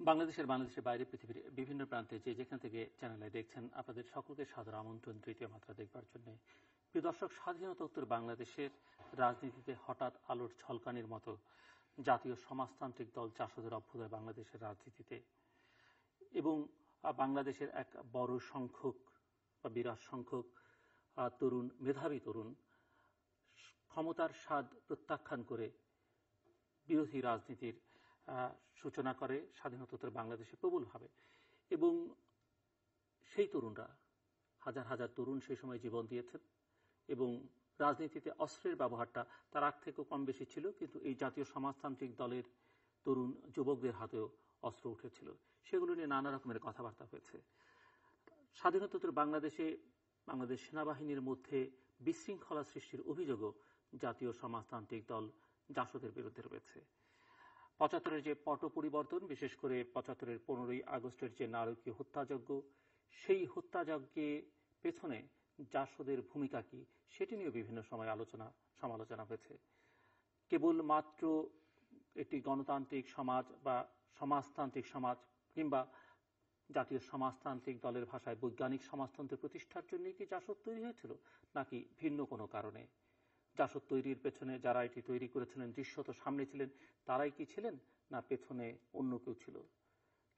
বাংলাদেশের বাইরে পৃথিবীর বিভিন্ন প্রান্তে যে যেখান থেকে চ্যানেলে দেখছেন আপনাদের সকলকে সাদর আমন্ত্রণ তৃতীয় মাত্রা দেখবার জন্য। প্রিয় দর্শক, স্বাধীনতোত্তর বাংলাদেশের রাজনীতিতে হঠাৎ আলোর ঝলকানির মতো জাতীয় সমাজতান্ত্রিক দল জাসদের অভ্যুদয় বাংলাদেশের রাজনীতিতে এবং বাংলাদেশের এক বড় সংখ্যক বা বিরাট সংখ্যক তরুণ, মেধাবী তরুণ ক্ষমতার স্বাদ প্রত্যাখ্যান করে বিরোধী রাজনীতির সূচনা করে স্বাধীনতোত্তর বাংলাদেশে প্রবলভাবে। এবং সেই তরুণরা, হাজার হাজার তরুণ সেই সময় জীবন দিয়েছেন এবং রাজনীতিতে অস্ত্রের ব্যবহারটা তার আগ থেকেও কম বেশি ছিল, কিন্তু এই জাতীয় সমাজতান্ত্রিক দলের তরুণ যুবকদের হাতেও অস্ত্র উঠেছিল। সেগুলো নিয়ে নানা রকমের কথাবার্তা হয়েছে। স্বাধীনতোত্তর বাংলাদেশ সেনাবাহিনীর মধ্যে বিশৃঙ্খলা সৃষ্টির অভিযোগও জাতীয় সমাজতান্ত্রিক দল জাসদের বিরুদ্ধে রয়েছে। ৭৫-এর যে পট পরিবর্তন, বিশেষ করে ৭৫-এর ১৫ই আগস্টের যে নারকীয় হত্যাযজ্ঞ, সেই হত্যাযজ্ঞের পেছনে জাসদের ভূমিকা কি সেটি নিয়ে বিভিন্ন সময় সমালোচনা হয়েছে। কেবলমাত্র একটি গণতান্ত্রিক সমাজ বা সমাজতান্ত্রিক সমাজ কিংবা জাতীয় সমাজতান্ত্রিক দলের ভাষায় বৈজ্ঞানিক সমাজতন্ত্র প্রতিষ্ঠার জন্য কি জাসদ তৈরি হয়েছিল, নাকি ভিন্ন কোনো কারণে? জাসদ তৈরির পেছনে যারা এটি তৈরি করেছিলেন, দৃশ্যত সামনে ছিলেন, তারাই কি ছিলেন, না পেছনে অন্য কেউ ছিল?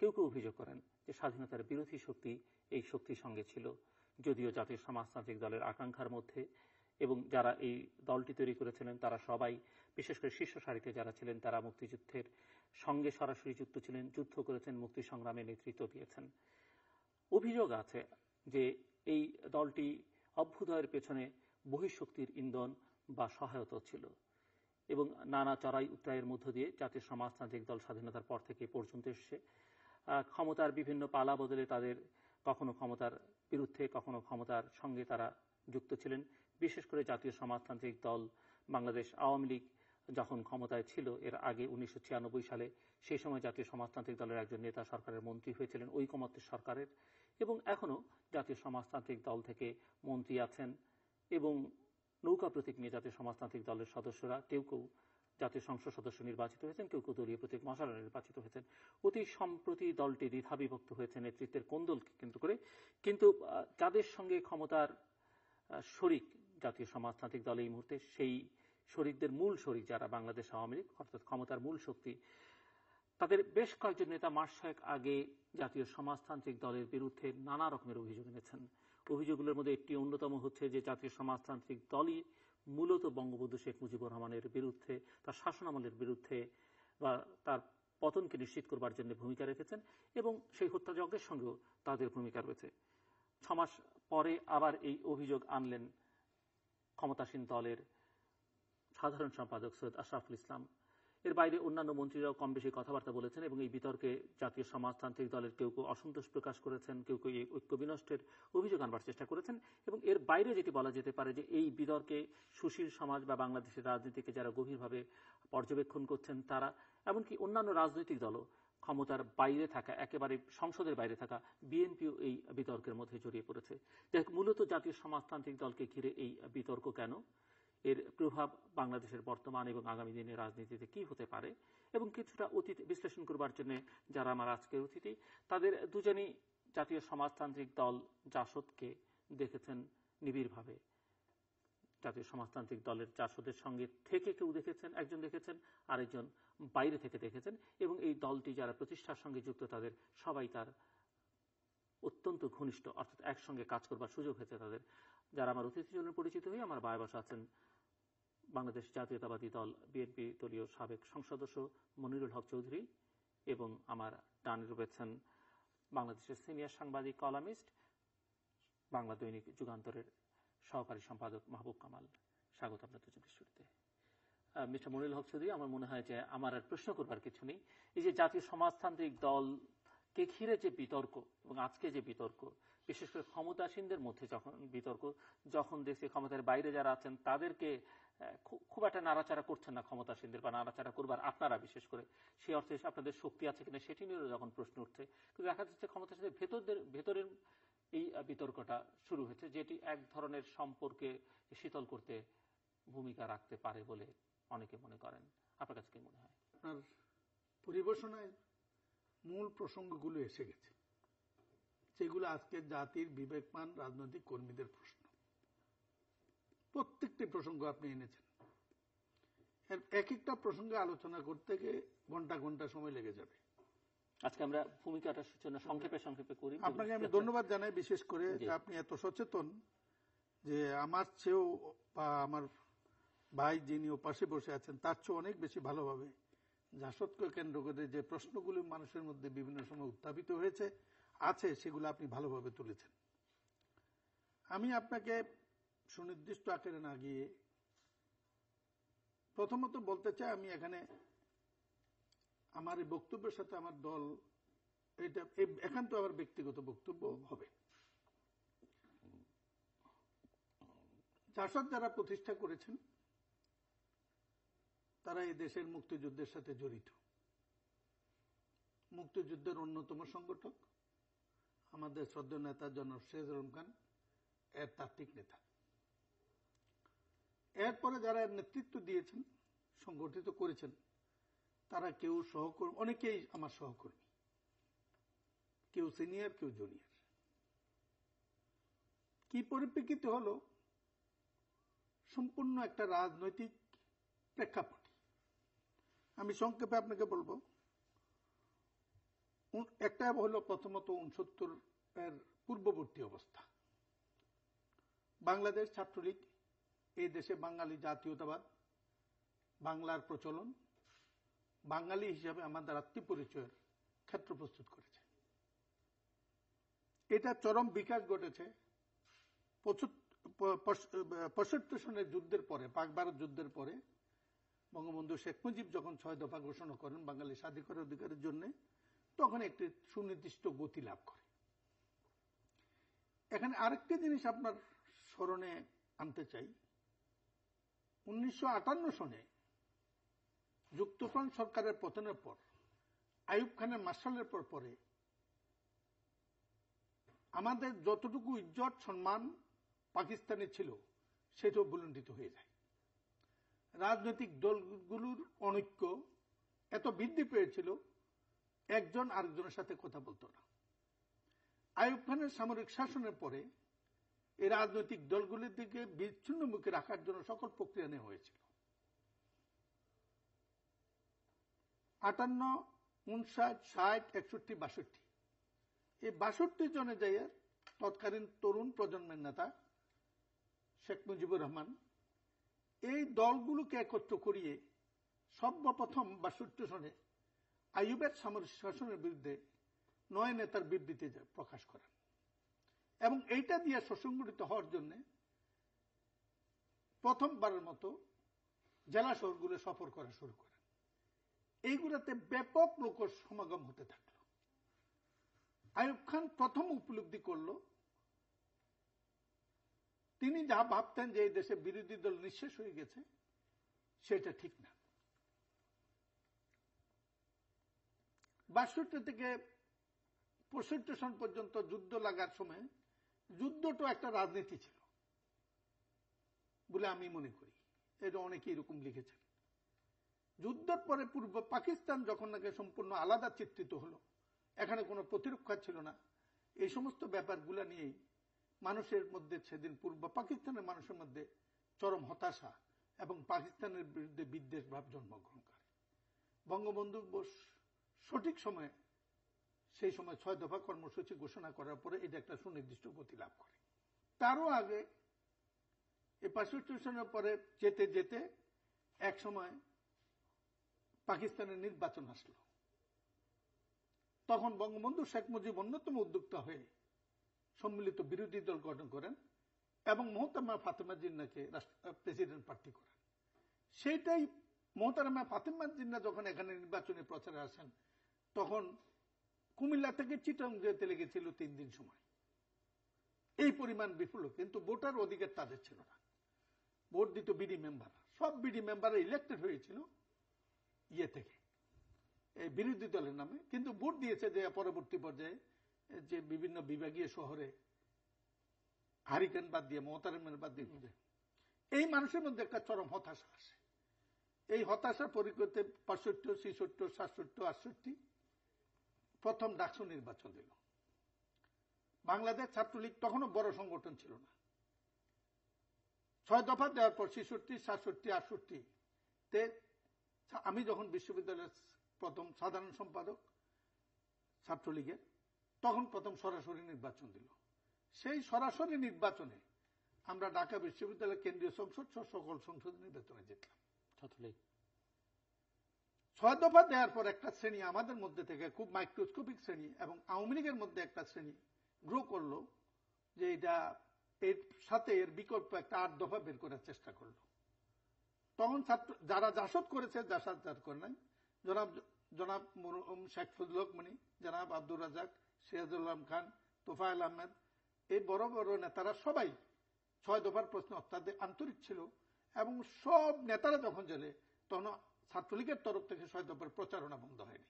কেউ কেউ অভিযোগ করেন যে স্বাধীনতার বিরোধী শক্তি এই শক্তির সঙ্গে ছিল, যদিও জাতীয় সমাজতান্ত্রিক দলের আকাঙ্ক্ষার মধ্যে এবং যারা এই দলটি তৈরি করেছিলেন তারা সবাই, বিশেষ করে শীর্ষ সারিতে যারা ছিলেন, তারা মুক্তিযুদ্ধের সঙ্গে সরাসরি যুক্ত ছিলেন, যুদ্ধ করেছেন, মুক্তি সংগ্রামে নেতৃত্ব দিয়েছেন। অভিযোগ আছে যে এই দলটি অভ্যুদয়ের পেছনে বহিঃশক্তির ইন্ধন বা সহায়তা ছিল এবং নানা চড়াই উতরাইয়ের মধ্য দিয়ে জাতীয় সমাজতান্ত্রিক দল স্বাধীনতার পর থেকে পর্যন্ত এসছে। ক্ষমতার বিভিন্ন পালা বদলে তাদের কখনো ক্ষমতার বিরুদ্ধে, কখনো ক্ষমতার সঙ্গে তারা যুক্ত ছিলেন। বিশেষ করে জাতীয় সমাজতান্ত্রিক দল বাংলাদেশ আওয়ামী লীগ যখন ক্ষমতায় ছিল, এর আগে ১৯৯৬ সালে, সেই সময় জাতীয় সমাজতান্ত্রিক দলের একজন নেতা সরকারের মন্ত্রী হয়েছিলেন, ঐকমত্যের সরকারের, এবং এখনো জাতীয় সমাজতান্ত্রিক দল থেকে মন্ত্রী আছেন এবং নৌকা প্রতীক নিয়ে জাতীয় সমাজতান্ত্রিক দলের সদস্যরা কেউ কেউ জাতীয় সংসদ সদস্য নির্বাচিত হয়েছেন, কেউ কেউ দলীয় প্রতীক মশালা নির্বাচিত হয়েছেন। অতি সম্প্রতি দলটি দ্বিধাবিভক্ত হয়েছে নেতৃত্বের কোন দলকে কেন্দ্র করে, কিন্তু যাদের সঙ্গে ক্ষমতার শরিক জাতীয় সমাজতান্ত্রিক দল এই মুহূর্তে, সেই শরিকদের মূল শরিক যারা বাংলাদেশ আওয়ামী লীগ, অর্থাৎ ক্ষমতার মূল শক্তি, তাদের বেশ কয়েকজন নেতা মাস ৬ আগে জাতীয় সমাজতান্ত্রিক দলের বিরুদ্ধে নানা রকমের অভিযোগ এনেছেন। অভিযোগগুলোর মধ্যে একটি অন্যতম হচ্ছে যে জাতীয় সমাজতান্ত্রিক দলই মূলত বঙ্গবন্ধু শেখ মুজিবুর রহমানের বিরুদ্ধে, তার শাসনামলের বিরুদ্ধে বা তার পতনকে নিশ্চিত করবার জন্য ভূমিকা রেখেছেন এবং সেই হত্যাযজ্ঞের সঙ্গেও তাদের ভূমিকা রয়েছে। ৬ মাস পরে আবার এই অভিযোগ আনলেন ক্ষমতাসীন দলের সাধারণ সম্পাদক সৈয়দ আশরাফুল ইসলাম। এর বাইরে অন্যান্য মন্ত্রীরাও কম বেশি কথাবার্তা বলেছেন এবং এই বিতর্কে জাতীয় সমাজতান্ত্রিক দলের কেউ কেউ অসন্তোষ প্রকাশ করেছেন, কেউ কেউ এই ঐক্য বিনষ্টের অভিযোগ আনবার চেষ্টা করেছেন। এবং এর বাইরে যেটি বলা যেতে পারে যে এই বিতর্কে সুশীল সমাজ বা বাংলাদেশের রাজনীতিকে যারা গভীরভাবে পর্যবেক্ষণ করছেন তারা, এমনকি অন্যান্য রাজনৈতিক দলও, ক্ষমতার বাইরে থাকা, একেবারে সংসদের বাইরে থাকা বিএনপিও এই বিতর্কের মধ্যে জড়িয়ে পড়েছে। মূলত জাতীয় সমাজতান্ত্রিক দলকে ঘিরে এই বিতর্ক কেন, এর প্রভাব বাংলাদেশের বর্তমান এবং আগামী দিনের রাজনীতিতে কি হতে পারে, এবং কিছুটা অতীত বিশ্লেষণ করবার জন্য যারা আমার আজকের অতিথি, তাদের দুজনই জাতীয় সমাজতান্ত্রিক দল জাসদকে দেখেছেন নিবিড়ভাবে। জাতীয় সমাজতান্ত্রিক দলের জাসদের সঙ্গে থেকে কেউ দেখেছেন, একজন দেখেছেন, আরেকজন বাইরে থেকে দেখেছেন, এবং এই দলটি যারা প্রতিষ্ঠার সঙ্গে যুক্ত তাদের সবাই তার অত্যন্ত ঘনিষ্ঠ, অর্থাৎ একসঙ্গে কাজ করবার সুযোগ হয়েছে তাদের। যারা আমার অতিথির জন্য পরিচিত হয়ে আমার বায়ে বসা আছেন বাংলাদেশ জাতীয়তাবাদী দল বিএনপি দলীয় সাবেক সংসদ সদস্য মনিরুল হক চৌধুরী, এবং আমার ডানে রয়েছেন বাংলাদেশের সিনিয়র সাংবাদিক, কলামিস্ট, বাংলা দৈনিক যুগান্তরের সহকারী সম্পাদক মাহবুব কামাল। স্বাগত আপনার দুজনকে শুরুতে। মিস্টার মনিরুল হক চৌধুরী, আমার মনে হয় যে আমার আর প্রশ্ন করবার কিছু নেই। এই যে জাতীয় সমাজতান্ত্রিক দলকে ঘিরে যে বিতর্ক এবং আজকে যে বিতর্ক, বিশেষ করে ক্ষমতাসীনদের মধ্যে যখন বিতর্ক, যখন দেশে ক্ষমতার বাইরে যারা আছেন তাদেরকে খুব একটা নাড়াচাড়া করছেন না ক্ষমতাসীনদের, বা নাড়াচাড়া করবার আপনারা বিশেষ করে সেই অর্থে আপনাদের শক্তি আছে কিনা সেটি নিয়েও যখন প্রশ্ন উঠছে, কিন্তু দেখা যাচ্ছে ক্ষমতাসীনদের ভেতরের এই বিতর্কটা শুরু হয়েছে, যেটি এক ধরনের সম্পর্কে শীতল করতে ভূমিকা রাখতে পারে বলে অনেকে মনে করেন। আপনার কাছে কি মনে হয়? আপনার পরিবেশনায় মূল প্রসঙ্গগুলো এসে গেছে, সেগুলো আজকে জাতির বিবেকমান রাজনৈতিক কর্মীদের প্রশ্ন। প্রত্যেকটি প্রসঙ্গ আপনি এনেছেন, এক একটা প্রসঙ্গে আলোচনা করতে গিয়ে ঘন্টা ঘন্টা সময় লেগে যাবে। আজকে আমরা ভূমিকাটার সূচনা সংক্ষেপে সংক্ষেপে করি। আপনাকে আমি ধন্যবাদ জানাই, বিশেষ করে আপনি এত সচেতন যে আমার চেয়েও বা আমার ভাই যিনি পাশে বসে আছেন তার চেয়ে অনেক বেশি ভালোভাবে জাসদকে কেন্দ্র করে যে প্রশ্নগুলি মানুষের মধ্যে বিভিন্ন সময় উত্থাপিত হয়েছে আছে সেগুলো আপনি ভালোভাবে তুলেছেন। আমি আপনাকে সুনির্দিষ্ট আকারে না গিয়ে প্রথমত বলতে চাই, আমি এখানে আমার এই বক্তব্যের সাথে আমার দল, এটা একান্ত আমার ব্যক্তিগত বক্তব্য হবে। জাসদ যারা প্রতিষ্ঠা করেছেন তারা এই দেশের মুক্তিযুদ্ধের সাথে জড়িত, মুক্তিযুদ্ধের অন্যতম সংগঠক আমাদের শ্রদ্ধেয় নেতা জনাব সিরাজ আলম খান এর তাত্ত্বিক নেতা। এরপরে যারা এর নেতৃত্ব দিয়েছেন, সংগঠিত করেছেন, তারা কেউ সহকর্মী, অনেকেই আমার সহকর্মী, কেউ সিনিয়র কেউ জুনিয়র। কি পরিপ্রেক্ষিতে হলো, সম্পূর্ণ একটা রাজনৈতিক প্রেক্ষাপট। আমি সংক্ষেপে আপনাকে বলবো, একটা হলো প্রথমত 69 এর পূর্ববর্তী অবস্থা। বাংলাদেশ ছাত্রলীগ এই দেশে বাঙালি জাতীয়তাবাদ, বাংলার প্রচলন, বাঙালি হিসাবে আমাদের আত্মপরিচয়ের ক্ষেত্র প্রস্তুত করেছে। এটা চরম বিকাশ ঘটেছে 65 সনের যুদ্ধের পরে, পাক ভারত যুদ্ধের পরে বঙ্গবন্ধু শেখ মুজিব যখন 6 দফা ঘোষণা করেন বাঙালি স্বাধিকার অধিকারের জন্য, তখন একটি সুনির্দিষ্ট গতি লাভ করে। এখানে আরেকটি জিনিস আপনার স্মরণে আনতে চাই, 1958 সনে যুক্তফ্রন্ট সরকারের পতনের পর, আইয়ুব খানের মার্শালের পরে আমাদের যতটুকু ইজ্জত সম্মান পাকিস্তানে ছিল সেটাও ভুলুণ্ঠিত হয়ে যায়। রাজনৈতিক দলগুলোর অনৈক্য এত বৃদ্ধি পেয়েছিল, একজন আরেকজনের সাথে কথা বলতো না। আইয়ুব খানের সামরিক শাসনের পরে এই রাজনৈতিক দলগুলির দিকে বিচ্ছিন্নমুখী রাখার জন্য সকল প্রক্রিয়া নেওয়া হয়েছিল। 58, 59, 60, 61, 62 এই 62 জনে যাইয়া তৎকালীন তরুণ প্রজন্মের নেতা শেখ মুজিবুর রহমান এই দলগুলোকে একত্র করিয়ে সর্বপ্রথম 62 সনে আইয়ুবের সামরিক শাসনের বিরুদ্ধে 9 নেতার বিবৃতি প্রকাশ করেন এবং এইটা দিয়ে সুসংগঠিত হওয়ার জন্য প্রথমবারের মতো জেলা শহরগুলো সফর করা শুরু করেন। এইগুলোতে ব্যাপক লোক সমাগম হতে থাকলো। আইয়ুব খান প্রথম উপলব্ধি করল, তিনি যা ভাবতেন যে এই দেশে বিরোধী দল নিঃশেষ হয়ে গেছে, সেটা ঠিক না। 62 থেকে 65 সন পর্যন্ত যুদ্ধ লাগার সময় যুদ্ধটা একটা রাজনীতি ছিল বলে আমি মনে করি। এটা অনেকে এরকম লিখেছেন। যুদ্ধের পরে পূর্ব পাকিস্তান যখন নাকি সম্পূর্ণ আলাদা চিত্রিত হলো, এখানে কোনো প্রতিরক্ষা ছিল না, এই সমস্ত ব্যাপারগুলো নিয়েই মানুষের মধ্যে সেদিন পূর্ব পাকিস্তানের মানুষের মধ্যে চরম হতাশা এবং পাকিস্তানের বিরুদ্ধে বিদ্বেষ ভাব জন্মগ্রহণ করে। বঙ্গবন্ধু বোস সঠিক সময়ে সেই সময় 6 দফা কর্মসূচি ঘোষণা করার পরে এটা একটা সুনির্দিষ্ট গতি লাভ করে। তারও আগে এই 65 সনের পরে যেতে যেতে এক সময় পাকিস্তানের নির্বাচন আসলো। তখন বঙ্গবন্ধু শেখ মুজিব অন্যতম উদ্যোক্তা হয়ে সম্মিলিত বিরোধী দল গঠন করেন এবং মোহতারামা ফাতেমা জিন্নাহকে প্রেসিডেন্ট প্রার্থী করেন। সেইটাই মোহতারামা ফাতেমা জিন্নাহ যখন এখানে নির্বাচনী প্রচারে আসেন, তখন কুমিল্লা থেকে চিটাগং যেতে লেগেছিল 3 দিন সময়। এই পরিমাণ বিপুল, কিন্তু ভোটার অধিকার তাদের ছিল না। ভোট দিত বিডি মেম্বার, সব বিডি মেম্বার ইলেক্টেড হয়েছিল ইয়ে থেকে, এই বিরোধী দলের নামে, কিন্তু ভোট দিয়েছে যে পরবর্তী পর্যায়ে যে বিভিন্ন বিভাগীয় শহরে হারিকেন বাদ দিয়ে, মোহতারামের বাদ দিয়ে এই মানুষের মধ্যে একটা চরম হতাশা আসে। এই হতাশার পরিবর্তে 65, 66, 67, 68 প্রথম ডাকসু নির্বাচন দিল। বাংলাদেশ ছাত্রলীগ তখনও বড় সংগঠন ছিল না। 6 দফা দেওয়ার পর 66, 67, 68 তে আমি যখন বিশ্ববিদ্যালয়ের প্রথম সাধারণ সম্পাদক ছাত্রলীগের, তখন প্রথম সরাসরি নির্বাচন দিল। সেই সরাসরি নির্বাচনে আমরা ঢাকা বিশ্ববিদ্যালয়ের কেন্দ্রীয় সংসদ সহ সকল সংসদ নির্বাচনে জিতলাম ছাত্রলীগ। 6 দফা দেওয়ার পর একটা শ্রেণী আমাদের মধ্যে থেকে, খুব মাইক্রোস্কোপিক শ্রেণী, এবং আওয়ামী লীগের মধ্যে একটা শ্রেণী গ্রো করলো যে এটা এর সাথে এর বিকল্প একটা 8 দফা বের করার চেষ্টা করলো। তখন ছাত্র যারা জাসদ করেছে, জাসদ যার করে নাই, জনাব শেখ ফজলুল হক মনি, জনাব আব্দুর রাজাক, সিরাজুল আলম খান, তোফায়েল আহমেদ, এই বড় বড় নেতারা সবাই 6 দফার প্রশ্নে অত্যাধিক আন্তরিক ছিল। এবং সব নেতারা যখন জেলে, তখন ছাত্রলীগের তরফ থেকে 6 দফার প্রচারণা বন্ধ হয়নি।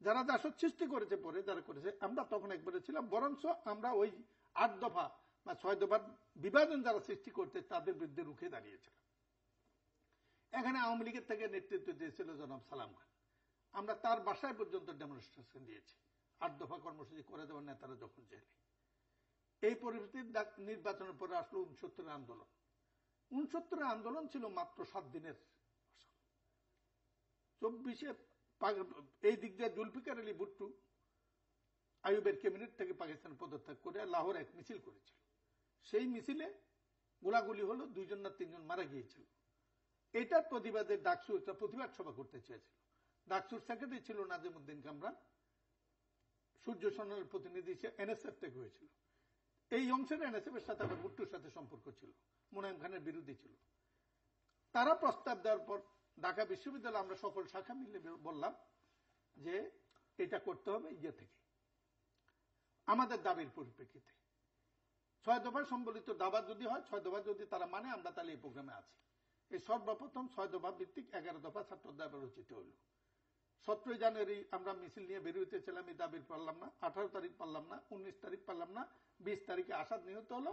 যারা জাসদ সৃষ্টি করেছে পরে যারা করেছে, আমরা তখন একবারে ছিলাম, বরঞ্চ আমরা ওই 8 দফা বা 6 দফার বিভাজন যারা সৃষ্টি করতে তাদের বিরুদ্ধে রুখে দাঁড়িয়েছিলাম। এখানে আওয়ামী লীগের থেকে নেতৃত্ব দিয়েছিল জনাব সালাম খান। আমরা তার বাসায় পর্যন্ত ডেমনস্ট্রেশন দিয়েছি 8 দফা কর্মসূচি করে দেওয়ার নেতারা যখন জেলে। এই পরিস্থিতির নির্বাচনের পরে আসলো 69 আন্দোলন। 69 আন্দোলন ছিল মাত্র 7 দিনের। 24-এ এই দিক দিয়ে জুলফিকার আলী ভুট্টো আইয়ুবের ক্যাবিনেট থেকে পাকিস্তান পদত্যাগ করে লাহোর এক মিছিল করেছিল। সেই মিছিলে গোলাগুলি হলো, 2 জন না 3 জন মারা গিয়েছিল। এটার প্রতিবাদে ডাকসু একটা প্রতিবাদ সভা করতে চেয়েছিল। ডাকসুর সেক্রেটারি ছিল নাজিমউদ্দিন কামরান, সূর্য সন্ন্যালের প্রতিনিধি এনএসএফ থেকে হয়েছিল। এই অংশের এনএসএফ এর সাথে আবার ভুট্টোর সাথে সম্পর্ক ছিল, মুনায়েম খানের বিরোধী ছিল। তারা প্রস্তাব দেওয়ার পর ঢাকা বিশ্ববিদ্যালয়ে আমরা সকল শাখা মিলে বললাম যে এটা করতে হবে ইয়ে থেকে, আমাদের দাবির পরিপ্রেক্ষিতে। 6 দফায় সম্বলিত দাবা যদি হয়, 6 দফা যদি তারা মানে, আমরা তাহলে এই প্রোগ্রামে আছি। এই সর্বপ্রথম 6 দফা ভিত্তিক 11 দফা ছাত্র দাবা রচিত হল। 17 জানুয়ারি আমরা মিছিল নিয়ে বের হইতেছিলাম, এই দাবির পারলাম না। 18 তারিখ পারলাম না, 19 তারিখ পারলাম না, 20 তারিখে আসাদ নিহত হলো,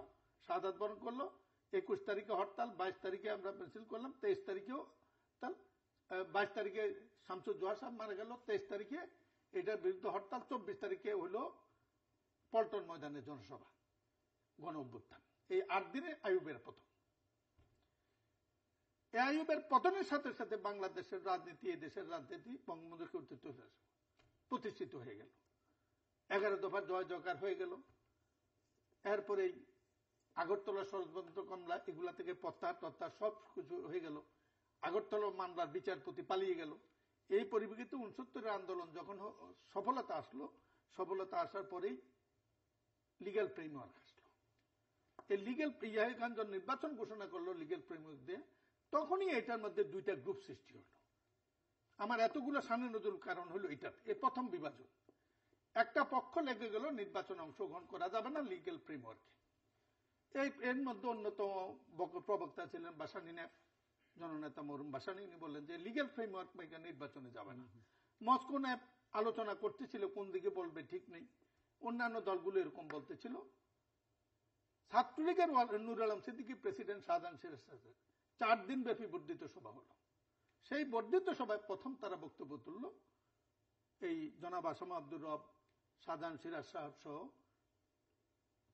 শাহাদাত বরণ করলো, 21 তারিখে হরতাল, 22 তারিখে আমরা মিছিল করলাম, 23 তারিখেও হরতাল, 22 তারিখে শামসুল জোহার সাহেব মারা গেল, 23 তারিখে এটার বিরুদ্ধে হরতাল, 24 তারিখে হলো পল্টন ময়দানে জনসভা, গণ অভ্যুত্থান। এই 8 দিনে আইয়ুবের পতন। এই আইয়ুবের পতনের সাথে সাথে বাংলাদেশের রাজনীতি, এই দেশের রাজনীতি বঙ্গবন্ধুর কর্তৃত্ব প্রতিষ্ঠিত হয়ে গেল। 11 দফার জয় জয়কার হয়ে গেল। এরপরে আগরতলা ষড়যন্ত্র মামলা এগুলা থেকে প্রত্যাহার সব কিছু হয়ে গেল। আগরতলা মামলার বিচারপতি পালিয়ে গেল। এই পরিপ্রেক্ষিতে 69 আন্দোলন যখন সফলতা আসলো, সফলতা আসার পরেই লিগ্যাল ফ্রেমওয়ার্ক আসলো। এই লিগ্যাল ইয়াহিয়া খান যখন নির্বাচন ঘোষণা করলো লিগ্যাল ফ্রেমওয়ার্ক দিয়ে, তখনই এটার মধ্যে 2টা গ্রুপ সৃষ্টি হলো। আমার এতগুলো সামনে নজর কারণ হলো এটা, এই প্রথম বিভাজন। একটা পক্ষ লেগে গেল নির্বাচনে অংশগ্রহণ করা যাবে না লিগ্যাল ফ্রেমওয়ার্কে। এর মধ্যে অন্যতম প্রবক্তা ছিলেন বাসানী, জননেতা মরহুম বাসানী, বললেন যে লিগ্যাল ফ্রেমওয়ার্ক মেনে নির্বাচনে যাবে না। মস্কো ন্যাপ আলোচনা করতেছিল কোন দিকে বলবে ঠিক নেই, অন্যান্য দলগুলো এরকম বলতেছিল। ছাত্রলীগের নূর আলম সিদ্দিকী প্রেসিডেন্ট শাহজাহান শেরের সাথে 4 দিন ব্যাপী বর্ধিত সভা হলো। সেই বর্ধিত সভায় প্রথম তারা বক্তব্য তুলল, এই জনাব আসাম আব্দুর রব, শাহজাহান সিরাজ সাহেব সহ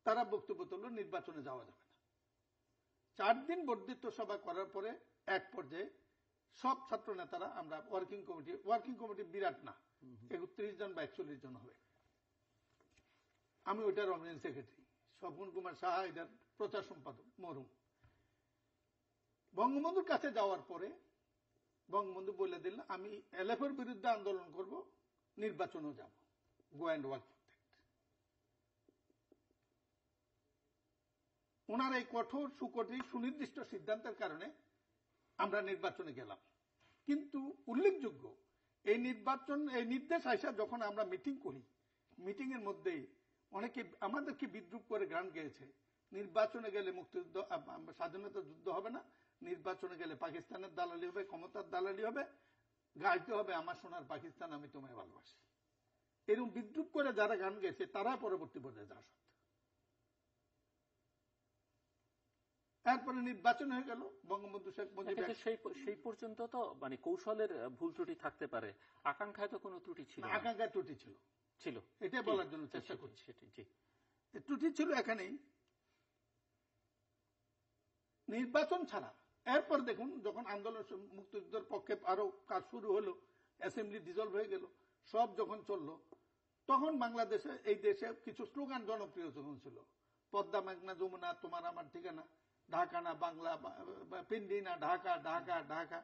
তারা বক্তব্য তুলল নির্বাচনে যাওয়া যাবে না। 4 দিন বর্ধিত সভা করার পরে এক পর্যায়ে সব ছাত্র নেতারা আমরা ওয়ার্কিং কমিটি বিরাট না, 31 জন বা 41 জন হবে। আমি ওইটার অনলাইন সেক্রেটারি, স্বপন কুমার সাহা এটার প্রচার সম্পাদক মরহুম। বঙ্গবন্ধুর কাছে যাওয়ার পরে বঙ্গবন্ধু বলে দিলেন আমি এলএফের বিরুদ্ধে আন্দোলন করব, নির্বাচনেও যাব, গো অ্যান্ড ওয়ার্ক। ওনার এই কঠোর সুনির্দিষ্ট সিদ্ধান্তের কারণে আমরা নির্বাচনে গেলাম। কিন্তু উল্লেখযোগ্য, এই নির্দেশ আইসা যখন আমরা মিটিং করি, মিটিং এর মধ্যেই অনেকে আমাদেরকে বিদ্রুপ করে গান গেয়েছে, নির্বাচনে গেলে মুক্তিযুদ্ধ স্বাধীনতা যুদ্ধ হবে না, নির্বাচনে গেলে পাকিস্তানের দালালি হবে, ক্ষমতার দালালি হবে, গাইতে হবে আমার সোনার পাকিস্তান আমি তোমায় ভালোবাসি। এরকম বিদ্রুপ করে যারা গান গেছে তারা পরবর্তী পর্যায়ে যা সত্য। এরপরে নির্বাচন হয়ে গেল, বঙ্গবন্ধু শেখ মুজিব। সেই পর্যন্ত তো মানে কৌশলের ভুল ত্রুটি থাকতে পারে, আকাঙ্ক্ষায় তো কোনো ত্রুটি ছিল না। আকাঙ্ক্ষায় ত্রুটি ছিল, ছিল, এটাই বলার জন্য চেষ্টা করছি। সেটাই, জি। ত্রুটি ছিল এখানেই, নির্বাচন ছাড়া। এরপর দেখুন যখন আন্দোলন মুক্তিযুদ্ধের পক্ষে আরো কাজ শুরু হলো, অ্যাসেম্বলি ডিজলভ হয়ে গেল, সব যখন চললো, তখন বাংলাদেশে এই দেশে কিছু স্লোগান জনপ্রিয় যখন ছিল, পদ্মা মেঘনা যমুনা তোমার আমার ঠিকানা, ঢাকা না বাংলা, পিন্ডি না ঢাকা, ঢাকা ঢাকা,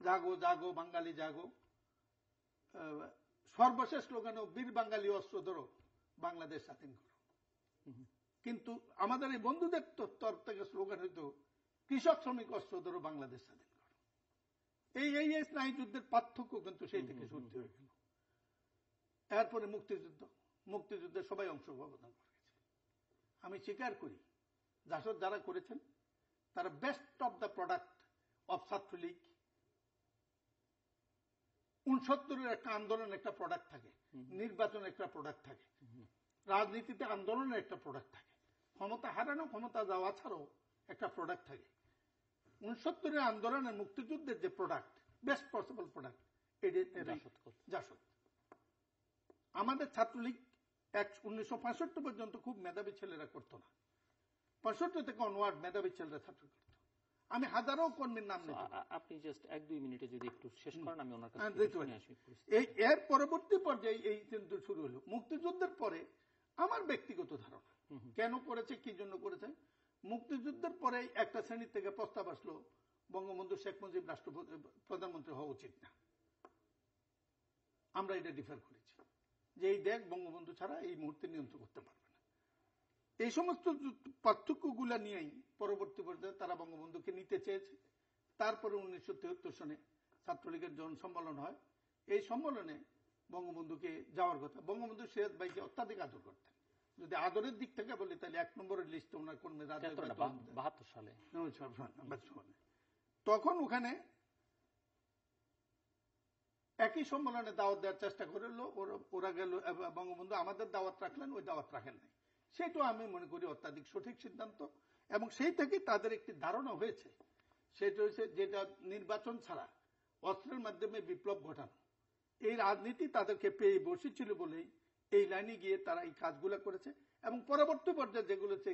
জাগো জাগো বাঙালি জাগো, সর্বশেষ স্লোগানও বীর বাঙালি অস্ত্র ধরো, বাংলাদেশ স্বাধীন করো। কিন্তু আমাদের এই বন্ধুদের তরফ থেকে স্লোগান হইতো কৃষক শ্রমিক অস্ত্র ধরো, বাংলাদেশ স্বাধীন করো। এই স্নায়ু যুদ্ধের পার্থক্য কিন্তু সেই থেকে সত্যি হয়ে গেল। এরপরে মুক্তিযুদ্ধে সবাই অংশগ্রহণ করেছে। আমি স্বীকার করি জাসদ যারা করেছেন তারা best of the product of Chhatra League. 69-এর একটা আন্দোলনের একটা প্রোডাক্ট থাকে, নির্বাচনের একটা প্রোডাক্ট থাকে, রাজনীতিতে আন্দোলনের একটা প্রোডাক্ট থাকে, ক্ষমতা হারানো ক্ষমতা যাওয়া ছাড়াও একটা প্রোডাক্ট থাকে। 69-এর আন্দোলনের মুক্তিযুদ্ধের যে product, best possible product, JASAD. আমাদের ছাত্রলীগ 1965 পর্যন্ত খুব মেধাবী ছেলেরা করতো না, 65 থেকে অনওয়ার্ড মেধাবী ছেলেরা ছাত্র করতো। আমি হাজারো কর্মীর নাম নিতে পারি। আপনি জাস্ট 1-2 মিনিটে যদি একটু শেষ করেন, আমি ওনার কাছে শুনে আসি। এর পরবর্তী পর্যায়ে এই কিন্তু শুরু হলো মুক্তিযুদ্ধের পরে। আমার ব্যক্তিগত ধারণা কেন করেছে, কি জন্য করেছে, মুক্তিযুদ্ধের পরে একটা শ্রেণী থেকে প্রস্তাব আসলো বঙ্গবন্ধু শেখ মুজিব প্রধানমন্ত্রী হওয়া উচিত না। আমরা এটা ডিফার করেছি যে এই দেশ বঙ্গবন্ধু ছাড়া এই মুহূর্তে নিয়ন্ত্রণ করতে পারবে না। এই সমস্ত পার্থক্যগুলো নিয়েই পরবর্তী পর্যায়ে তারা বঙ্গবন্ধুকে নিতে চেয়েছে। তারপরে 1973 সনে ছাত্রলীগের যখন সম্মেলন হয়, এই সম্মেলনে বঙ্গবন্ধুকে যাওয়ার কথা। বঙ্গবন্ধু সিরাজ ভাইকে অত্যাধিক আদর করতেন। যদি আদরের দিক থেকে বলি তাহলে 1 নম্বরের লিস্টে ওনার কর্মীরা 72 সালে তখন ওখানে একই সম্মেলনে দাওয়াত দেওয়ার চেষ্টা করলো, ওরা গেল, বঙ্গবন্ধু আমাদের দাওয়াত রাখলেন, ওই দাওয়াত রাখেন নাই। সেটাও আমি মনে করি অত্যাধিক সঠিক সিদ্ধান্ত। এবং সেই থেকে তাদের একটি ধারণা হয়েছে, সেটা হচ্ছে যেটা নির্বাচন ছাড়া অস্ত্রের মাধ্যমে বিপ্লব ঘটানো, এই রাজনীতি তাদেরকে পেয়ে বসেছিল বলেই এই লাইনে গিয়ে তারা এই কাজগুলো করেছে। এবং পরবর্তী পর্যায়ে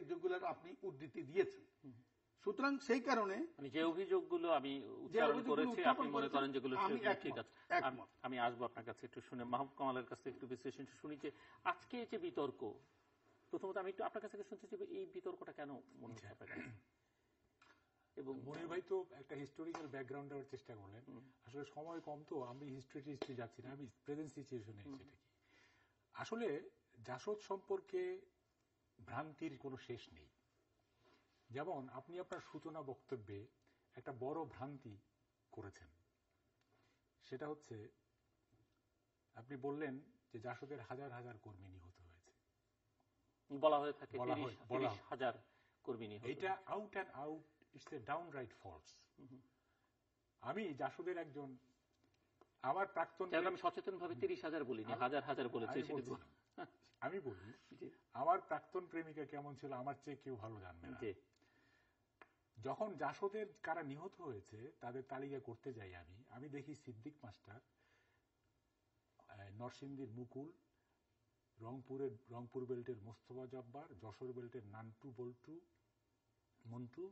যেগুলোর আপনি উদ্ধৃতি দিয়েছেন, সুতরাং সেই কারণে যে অভিযোগগুলো আমি উচ্চারণ করেছি আপনি মনে করেন যেগুলো ঠিক আছে। আমি আসবো আপনার কাছে একটু শুনে, মাহবুব কামালের কাছে একটু বিশ্লেষণ শুনি যে আজকে যে বিতর্ক, প্রথমত আমি একটু আপনার কাছে শুনতে চাই এই বিতর্কটা কেন মনে হচ্ছে আপনার কাছে? এবং মনির ভাই তো একটা হিস্টোরিক্যাল ব্যাকগ্রাউন্ড দেওয়ার চেষ্টা করলেন। আসলে সময় কম তো আমি হিস্ট্রি যাচ্ছি না, আমি প্রেজেন্ট সিচুয়েশনে সেটা কি। আসলে জাসদ সম্পর্কে ভ্রান্তির কোনো শেষ নেই। যেমন আপনি আপনার সূচনা বক্তব্যে একটা বড় ভ্রান্তি করেছেন, সেটা হচ্ছে আপনি বললেন যে জাসদের হাজার হাজার কর্মী নিহত হয়েছে, বলা হয়ে থাকে 30,000 কর্মী নিহত। এটা out and out, it's a downright false. আমি জাসদের একজন, আমার প্রাক্তন, আমি সচেতনভাবে 30,000 বলিনি, হাজার হাজার বলেছি। আমি বলি আমার প্রাক্তন প্রেমিকা কেমন ছিল আমার চেয়ে কেউ ভালো জানবে না। যখন জাসদের কারা নিহত হয়েছে তাদের তালিকা করতে যাই আমি দেখি সিদ্দিক মাস্টার, নরসিংদীর মুকুল, রংপুর বেল্টের মোস্তফা জব্বার, যশোর বেল্টের নান্টু বল্টু মন্টু,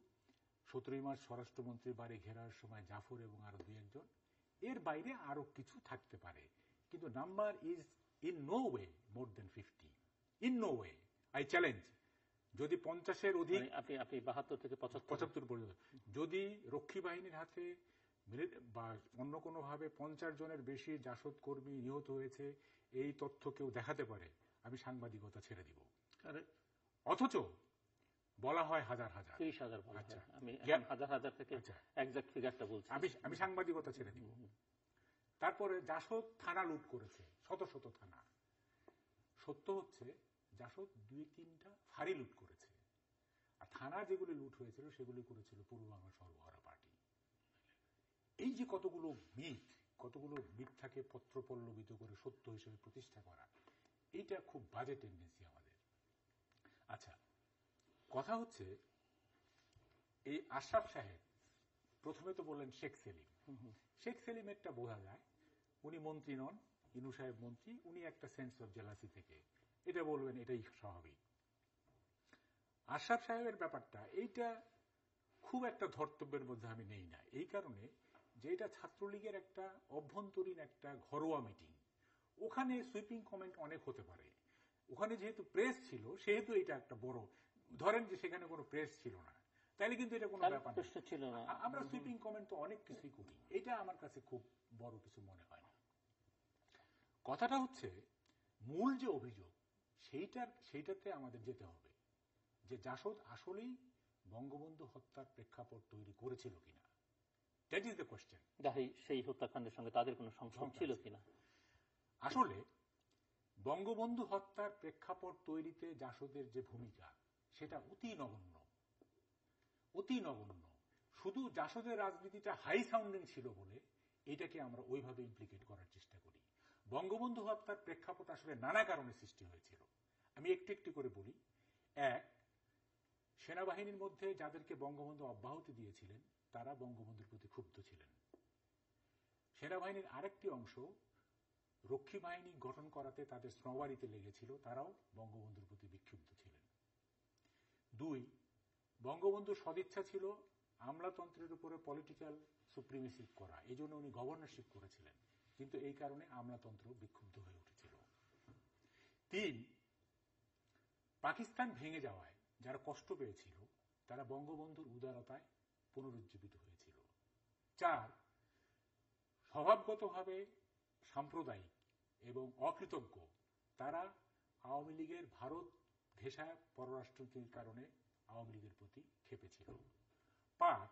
17 মার্চ স্বরাষ্ট্রমন্ত্রীর বাড়ি ঘেরার সময় জাফর এবং আরো 2-1 জন। এর বাইরে আরো কিছু থাকতে পারে, কিন্তু number is in no way more than 50, in no way. I challenge, যদি 50-এর অধিক, আপনি 72 থেকে 75 পর্যন্ত, যদি রক্ষী বাহিনীর হাতে বা অন্য কোনো ভাবে 50 জনের বেশি জাসদ কর্মী নিহত হয়েছে এই তথ্য কেউ দেখাতে পারে, আমি সাংবাদিকতা ছেড়ে দিব। অথচ বলা হয় হাজার হাজার, 30,000 বলা হয়। আমি হাজার হাজার থেকে এক্সাক্ট ফিগারটা বলছি। আমি সাংবাদিকতা ছেড়ে দিব। তারপরে জাসদ থানা লুট করেছে, শত শত থানা। সত্য হচ্ছে জাসদ 2-3টা ফাঁড়ি লুট করেছে, আর থানা যেগুলি লুট হয়েছিল সেগুলি করেছিল পূর্ব বাংলা সর্বহারা পার্টি। এই যে কতগুলো মিথ্যাকে পত্রপল্লবিত করে সত্য হিসেবে প্রতিষ্ঠা করা, এইটা খুব বাজে টেন্ডেন্সি আমাদের। আচ্ছা, কথা হচ্ছে এই আশরাফ সাহেব, প্রথমে তো বললেন শেখ সেলিম। শেখ সেলিমেরটা বোঝা যায় উনি মন্ত্রী নন, ইনু সাহেব মন্ত্রী, উনি একটা সেন্স অফ জেলাসি থেকে এটা বলবেন, এটাই স্বাভাবিক। আশরাফ সাহেবের ব্যাপারটা এইটা খুব একটা ধর্তব্যের মধ্যে আমি নেই না, এই কারণে যে এটা ছাত্রলীগের একটা অভ্যন্তরীণ একটা ঘরোয়া মিটিং, ওখানে সুইপিং কমেন্ট অনেক হতে পারে। ওখানে যেহেতু প্রেস ছিল সেহেতু এটা একটা বড়, ধরেন যে সেখানে কোনো প্রেস ছিল না তাহলে কিন্তু এটা কোনো ব্যাপার ছিল না। আমরা সুইপিং কমেন্ট তো অনেক কিছুই করি, এটা আমার কাছে খুব বড় কিছু মনে হয় না। কথাটা হচ্ছে মূল যে অভিযোগ সেইটাতে আমাদের যেতে হবে, যে জাসদ আসলেই বঙ্গবন্ধু হত্যার প্রেক্ষাপট তৈরি করেছিল কিনা। That is the question. সেই হত্যাকাণ্ডের সঙ্গে তাদের কোনো সংযোগ ছিল কিনা। আসলে বঙ্গবন্ধু হত্যার প্রেক্ষাপট তৈরিতে জাসদের যে ভূমিকা সেটা অতি নগণ্য, অতি নগণ্য। শুধু জাসদের রাজনীতিটা হাই সাউন্ডিং ছিল বলে এটাকে আমরা ওইভাবে ইমপ্লিকেট করার চেষ্টা করি। বঙ্গবন্ধু হত্যার প্রেক্ষাপট আসলে নানা কারণে সৃষ্টি হয়েছিল, আমি একটু একটু করে বলি। এক, সেনাবাহিনীর মধ্যে যাদেরকে বঙ্গবন্ধু অব্যাহতি দিয়েছিলেন তারা বঙ্গবন্ধুর প্রতি ক্ষুব্ধ ছিলেন। সেনাবাহিনীর আরেকটি অংশ রক্ষী বাহিনী গঠন করাতে তাদের শ্রমবাড়িতে লেগেছিল, তারাও বঙ্গবন্ধুর প্রতি বিক্ষুব্ধ ছিলেন। দুই, বঙ্গবন্ধুর সদিচ্ছা ছিল আমলাতন্ত্রের উপরে পলিটিক্যাল সুপ্রিমেসি করা, এই জন্য উনি গভর্নরশিপ করেছিলেন, কিন্তু এই কারণে আমলাতন্ত্র বিক্ষুব্ধ হয়ে উঠেছিল। তিন, পাকিস্তান ভেঙে যাওয়ায় যারা কষ্ট পেয়েছিল তারা বঙ্গবন্ধুর উদারতায় পুনরুজ্জীবিত হয়েছিল। চার, স্বভাবগতভাবে সাম্প্রদায়িক এবং অকৃতজ্ঞ তারা আওয়ামী লীগের ভারত ঘেঁষা পররাষ্ট্রনীতির কারণে আওয়ামী লীগের প্রতি ক্ষেপেছিল। পাঁচ,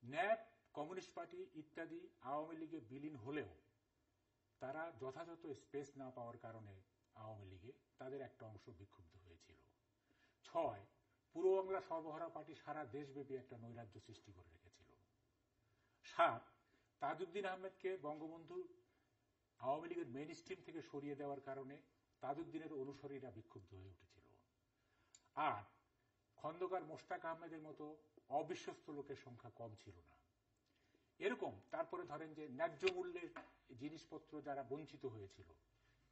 ন্যাপ, কমিউনিস্ট পার্টি ইত্যাদি আওয়ামী লীগে বিলীন হলেও তারা যথাযথ স্পেস না পাওয়ার কারণে আওয়ামী লীগে তাদের একটা অংশ বিক্ষুব্ধ হয়েছিল। ছয়, পূর্ব বাংলা সর্বহারা পার্টি সারা দেশব্যাপী একটা নৈরাজ্য সৃষ্টি করে রেখেছিল। সাত, তাজউদ্দিন আহমেদকে বঙ্গবন্ধু আওয়ামী লীগের মেইন স্ট্রিম থেকে সরিয়ে দেওয়ার কারণে তাজউদ্দিনের অনুসারীরা বিক্ষুব্ধ হয়ে উঠেছিল। আট, খন্দকার মোশতাক আহমেদের মতো অবিশ্বস্ত লোকের সংখ্যা কম ছিল না। এরকম তারপরে ধরেন যে ন্যায্য মূল্যের জিনিসপত্র যারা বঞ্চিত হয়েছিল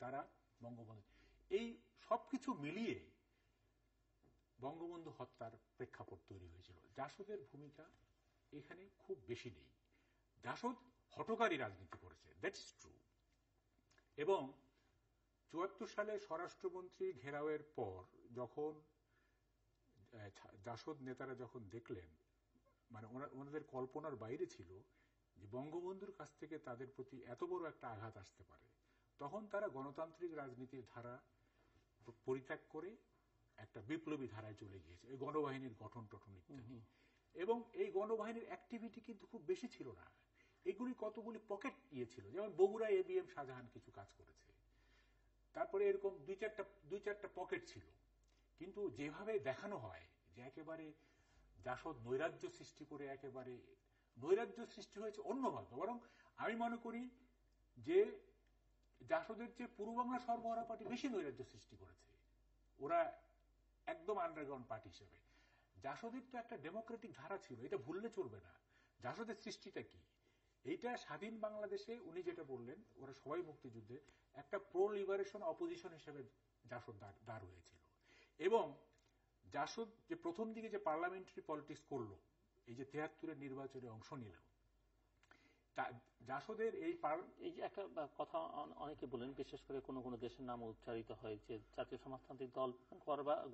তারা বঙ্গবন্ধু, এই সবকিছু মিলিয়ে বঙ্গবন্ধু হত্যার প্রেক্ষাপট তৈরি হয়েছিল। জাসদের ভূমিকা এখানে খুব বেশি নেই। জাসদ হঠকারী রাজনীতি করেছে, দ্যাটস ট্রু। এবং ৭৪ সালে স্বরাষ্ট্রমন্ত্রী ঘেরাওয়ের পর যখন জাসদ নেতারা যখন দেখলেন, মানে ওনাদের কল্পনার বাইরে ছিল যে বঙ্গবন্ধুর কাছ থেকে তাদের প্রতি এত বড় একটা আঘাত আসতে পারে, তখন তারা গণতান্ত্রিক রাজনীতির ধারা পরিত্যাগ করে একটা বিপ্লবী ধারায় চলে গিয়েছে, এই গণবাহিনীর গঠন টঠন ইত্যাদি। এবং এই গণবাহিনীর অ্যাক্টিভিটি কিন্তু খুব বেশি ছিল না, এগুলি কতগুলি পকেট ছিল, যেমন বগুড়ায় এবিএম শাহজাহান কিছু কাজ করেছে, তারপরে এরকম দুই চারটা পকেট ছিল। কিন্তু যেভাবে দেখানো হয় যে একেবারে জাসদ নৈরাজ্য সৃষ্টি করে, একেবারে নৈরাজ্য সৃষ্টি হয়েছে অন্যভাবে, বরং আমি মনে করি যে জাসদের চেয়ে পূর্ব বাংলা সর্বহারা পার্টি বেশি নৈরাজ্য সৃষ্টি করেছে, ওরা একদম আন্ডারগ্রাউন্ড পার্টি হিসেবে। জাসদের তো একটা ডেমোক্রেটিক ধারা ছিল, এটা ভুললে চলবে না। জাসদের সৃষ্টিটা কি, এইটা স্বাধীন বাংলাদেশে উনি যেটা বললেন, ওরা সবাই মুক্তিযুদ্ধে একটা প্রো লিবারেশন অপোজিশন হিসেবে জাসদ দাঁড় হয়েছিল। এবং জাসদ যে প্রথম দিকে যে পার্লামেন্টারি পলিটিক্স করলো, এই যে ৭৩-এর নির্বাচনে অংশ নিল, জাসদের এই যে একটা কথা অনেকে বলেন, বিশেষ করে কোন কোন দেশের নাম উচ্চারিত হয় যে জাতীয় সমাজতান্ত্রিক দল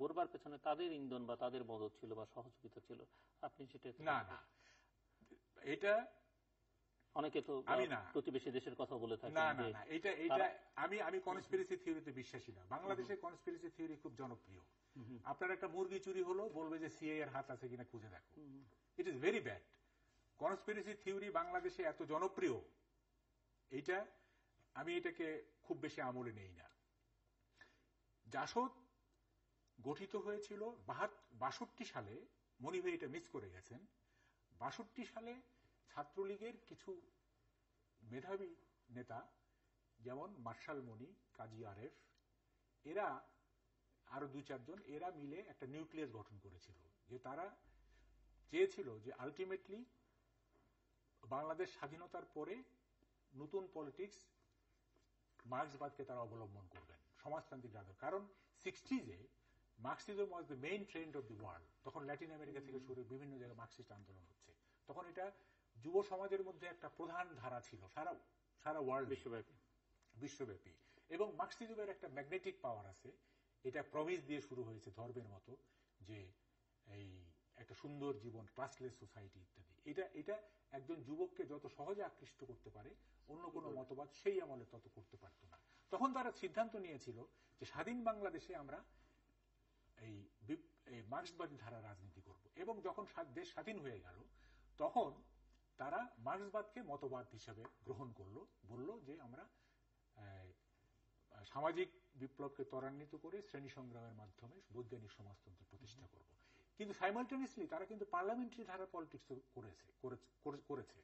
গড়বার পেছনে তাদের ইন্ধন বা তাদের মদত ছিল বা সহযোগিতা ছিল, আপনি সেটা না না, এটা অনেকে তো প্রতিবেশী দেশের কথা বলে থাকে। না না না, এটা আমি কনস্পিরেসি থিওরিতে বিশ্বাসী না। বাংলাদেশের কনস্পিরেসি থিওরি খুব জনপ্রিয়। আপনার একটা মুরগি চুরি হলো, বলবে যে সিআই এর হাত আছে কিনা খুঁজে দেখো। It is very bad. Conspiracy theory বাংলাদেশে এত জনপ্রিয়, এইটা আমি এটাকে খুব বেশি আমলে নেই না। জাসদ গঠিত হয়েছিল ৬২ সালে, মনির ভাই এটা মিস করে গেছেন। ৬২ সালে ছাত্রলীগের কিছু মেধাবী নেতা, যেমন মার্শাল মনি, কাজী আরেফ, এরা আরো ২-৪ জন, এরা মিলে একটা নিউক্লিয়াস গঠন করেছিল, যে তারা চেয়েছিল যে আলটিমেটলি বাংলাদেশ স্বাধীনতার পরে নতুন পলিটিক্স মার্ক্সবাদকে তারা অবলম্বন করবেন, সমাজতান্ত্রিক রাজনীতি। কারণ 60s Marxism was the main trend of the world. তখন ল্যাটিন আমেরিকা থেকে শুরু বিভিন্ন জায়গায় মার্ক্সিস্ট আন্দোলন হচ্ছে। তখন এটা যুব সমাজের মধ্যে একটা প্রধান ধারা ছিল সারা ওয়ার্ল্ড, বিশ্বব্যাপী। এবং মার্ক্সিজমের একটা ম্যাগনেটিক পাওয়ার আছে। এটা প্রমিস দিয়ে শুরু হয়েছে ধর্মের মতো, যে এই একটা সুন্দর জীবন, ক্লাসলেস সোসাইটি ইত্যাদি। এটা একজন যুবককে যত সহজে আকৃষ্ট করতে পারে অন্য কোনো মতবাদ সেই আমলে তত করতে পারত না। তখন তারা সিদ্ধান্ত নিয়েছিল যে স্বাধীন বাংলাদেশে আমরা এই মার্ক্সবাদী ধারা রাজনীতি করব। এবং যখন দেশ স্বাধীন হয়ে গেল তখন তারা মার্ক্সবাদকে মতবাদ হিসেবে গ্রহণ করলো, বলল যে আমরা সামাজিক বিপ্লবকে ত্বরান্বিত করে শ্রেণী সংগ্রামের মাধ্যমে বৈজ্ঞানিক সমাজতন্ত্র প্রতিষ্ঠা করব। কিন্তু সাইমালটেনিয়াসলি তারা কিন্তু পার্লামেন্টারি ধারা পলিটিক্স করেছে।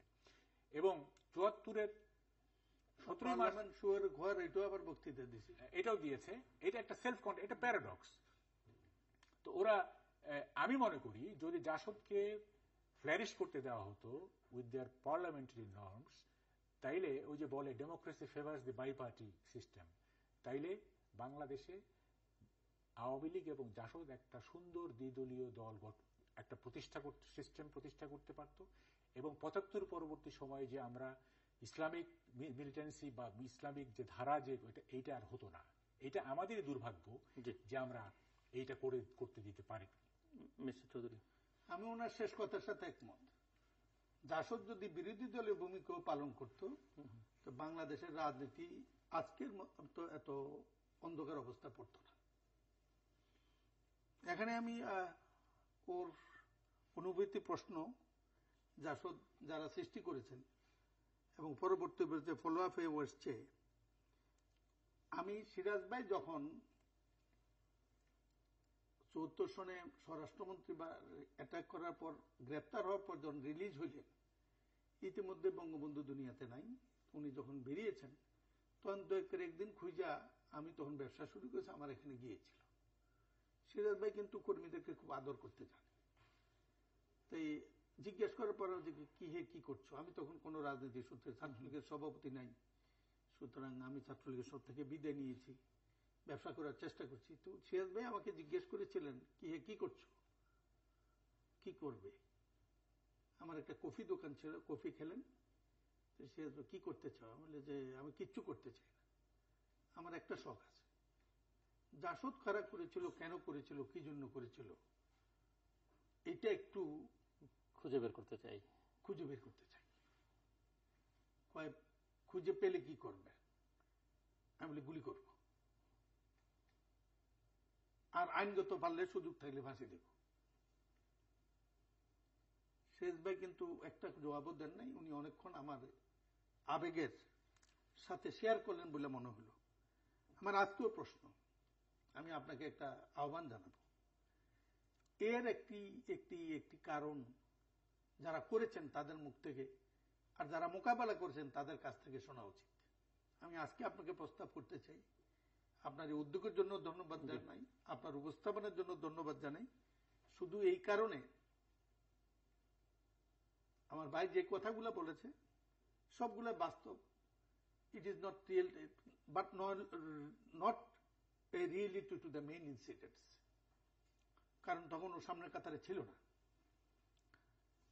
এবং 74-এর 17 মার্চ এটাও দিয়েছে। এটা একটা এটা প্যারাডক্স। তো ওরা, আমি মনে করি যদি জাসদকে ফ্লারিশ করতে দেওয়া হতো উইথ দেয়ার পার্লামেন্টারি নর্মস, তাইলে ওই যে বলে democracy favours the bi party system, তাইলে বাংলাদেশে আওয়ামী লীগ এবং জাসদ একটা সুন্দর দ্বিদলীয় দল একটা সিস্টেম প্রতিষ্ঠা করতে পারত। এবং 75 পরবর্তী সময়ে যে আমরা ইসলামিক মিলিটেন্সি বা ইসলামিক যে ধারা, যে এইটা আর হতো না। এটা আমাদেরই দুর্ভাগ্য যে আমরা এইটা করতে দিতে পারি। মিস্টার চৌধুরী, আমি ওনার শেষ কথার সাথে একমত। জাসদ যদি বিরোধী দলীয় ভূমিকাও পালন করত তো বাংলাদেশের রাজনীতি আজকের মতো এত অন্ধকার অবস্থা পড়ত না। এখানে আমি ওর অনুভূতি প্রশ্ন জাসদ যারা সৃষ্টি করেছেন এবং পরবর্তী ফলো আপ হয়ে এসছে, আমি সিরাজ ভাই যখন 74 সনে স্বরাষ্ট্রমন্ত্রী বা অ্যাটাক করার পর গ্রেপ্তার হওয়ার পর যখন রিলিজ হইলেন, ইতিমধ্যে বঙ্গবন্ধু দুনিয়াতে নাই, উনি যখন বেরিয়েছেন তখন একদিন খুঁজা আমি তখন ব্যবসা শুরু করেছি, আমার এখানে গিয়েছিল। সিরাজ ভাই কিন্তু কর্মীদেরকে খুব আদর করতে জানে। তাই জিজ্ঞেস করার পর কি করছো, আমি তখন কোন রাজনীতি সূত্রে ছাত্রলীগের সভাপতি নাই, সুতরাং আমি ছাত্রলীগের সব থেকে বিদায় নিয়েছি, ব্যবসা করার চেষ্টা করছি। তো সিরাজ ভাই আমাকে জিজ্ঞেস করেছিলেন কি করছো, কি করবে। আমার একটা কফি দোকান ছিল, কফি খেলেন। তো সিরাজ ভাই কি করতে চাও, বলে যে আমি কিচ্ছু করতে চাই না, আমার একটা শখ আছে। জাসদ খারাপ করেছিল, কেন করেছিল, কি জন্য করেছিল, এটা একটু খুঁজে বের করতে চাই। খুঁজে পেলে কি করবে, আমি বলি গুলি করব, আর আইনগত পারলে সুযোগ থাকলে ফাঁসি দেব। শেষ ভাই কিন্তু একটা জবাবও দেন নাই। উনি অনেকক্ষণ আমার আবেগের সাথে শেয়ার করলেন বলে মনে হলো। আমার আজকেও প্রশ্ন, আমি আপনাকে একটা আহ্বান জানাবো, এর একটি কারণ যারা করেছেন তাদের মুখ থেকে, আর যারা মোকাবেলা করেছেন তাদের কাছ থেকে শোনা উচিত। আমি আজকে আপনাকে প্রস্তাব করতে চাই, আপনার এই উদ্যোগের জন্য ধন্যবাদ জানাই, আপনার উপস্থাপনের জন্য ধন্যবাদ জানাই। শুধু এই কারণে, আমার ভাই যে কথাগুলো বলেছে সবগুলো বাস্তব। It is not real, but not a reality to the main incidents. কারণ তখন ও সামনের কাতারে ছিল না,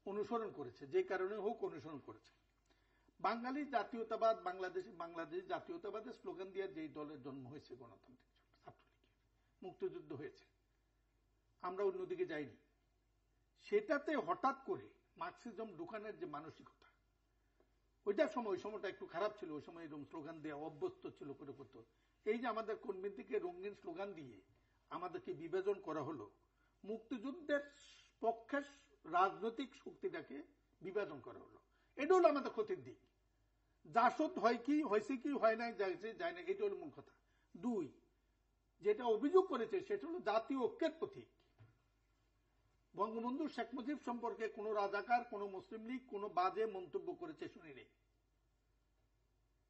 অনুসরণ করেছে, যে কারণে হোক অনুসরণ করেছে। বাঙালি জাতীয়তাবাদ, বাংলাদেশ জাতীয়তাবাদের স্লোগান দিয়ে যেই দলের জন্ম হয়েছে গণতান্ত্রিক ছাত্রলীগের, মুক্তিযুদ্ধ হয়েছে, আমরা অন্যদিকে যাইনি। সেটাতে হঠাৎ করে মার্ক্সিজম ঢুকানোর যে মানসিকতা, ওই সময়টা একটু খারাপ ছিল। ওই সময় এরকম স্লোগান দেওয়া অভ্যস্ত ছিল করে করতো। এই যে আমাদের কর্মীদেরকে রঙিন স্লোগান দিয়ে আমাদেরকে বিভাজন করা হলো, মুক্তিযুদ্ধের পক্ষের রাজনৈতিক শক্তিটাকে বিভাজন করা হলো, এটা হলো আমাদের ক্ষতির দিক। জাসদ হয়েছে কি হয় নাই, যায় না, এটা হলো মূল কথা। দুই, যেটা অভিযোগ করেছে সেটা হলো জাতীয় ঐক্যের প্রতীক। বঙ্গবন্ধু শেখ মুজিব সম্পর্কে কোন রাজাকার, কোন মুসলিম লীগ কোন বাজে মন্তব্য করেছে শুনি নেই।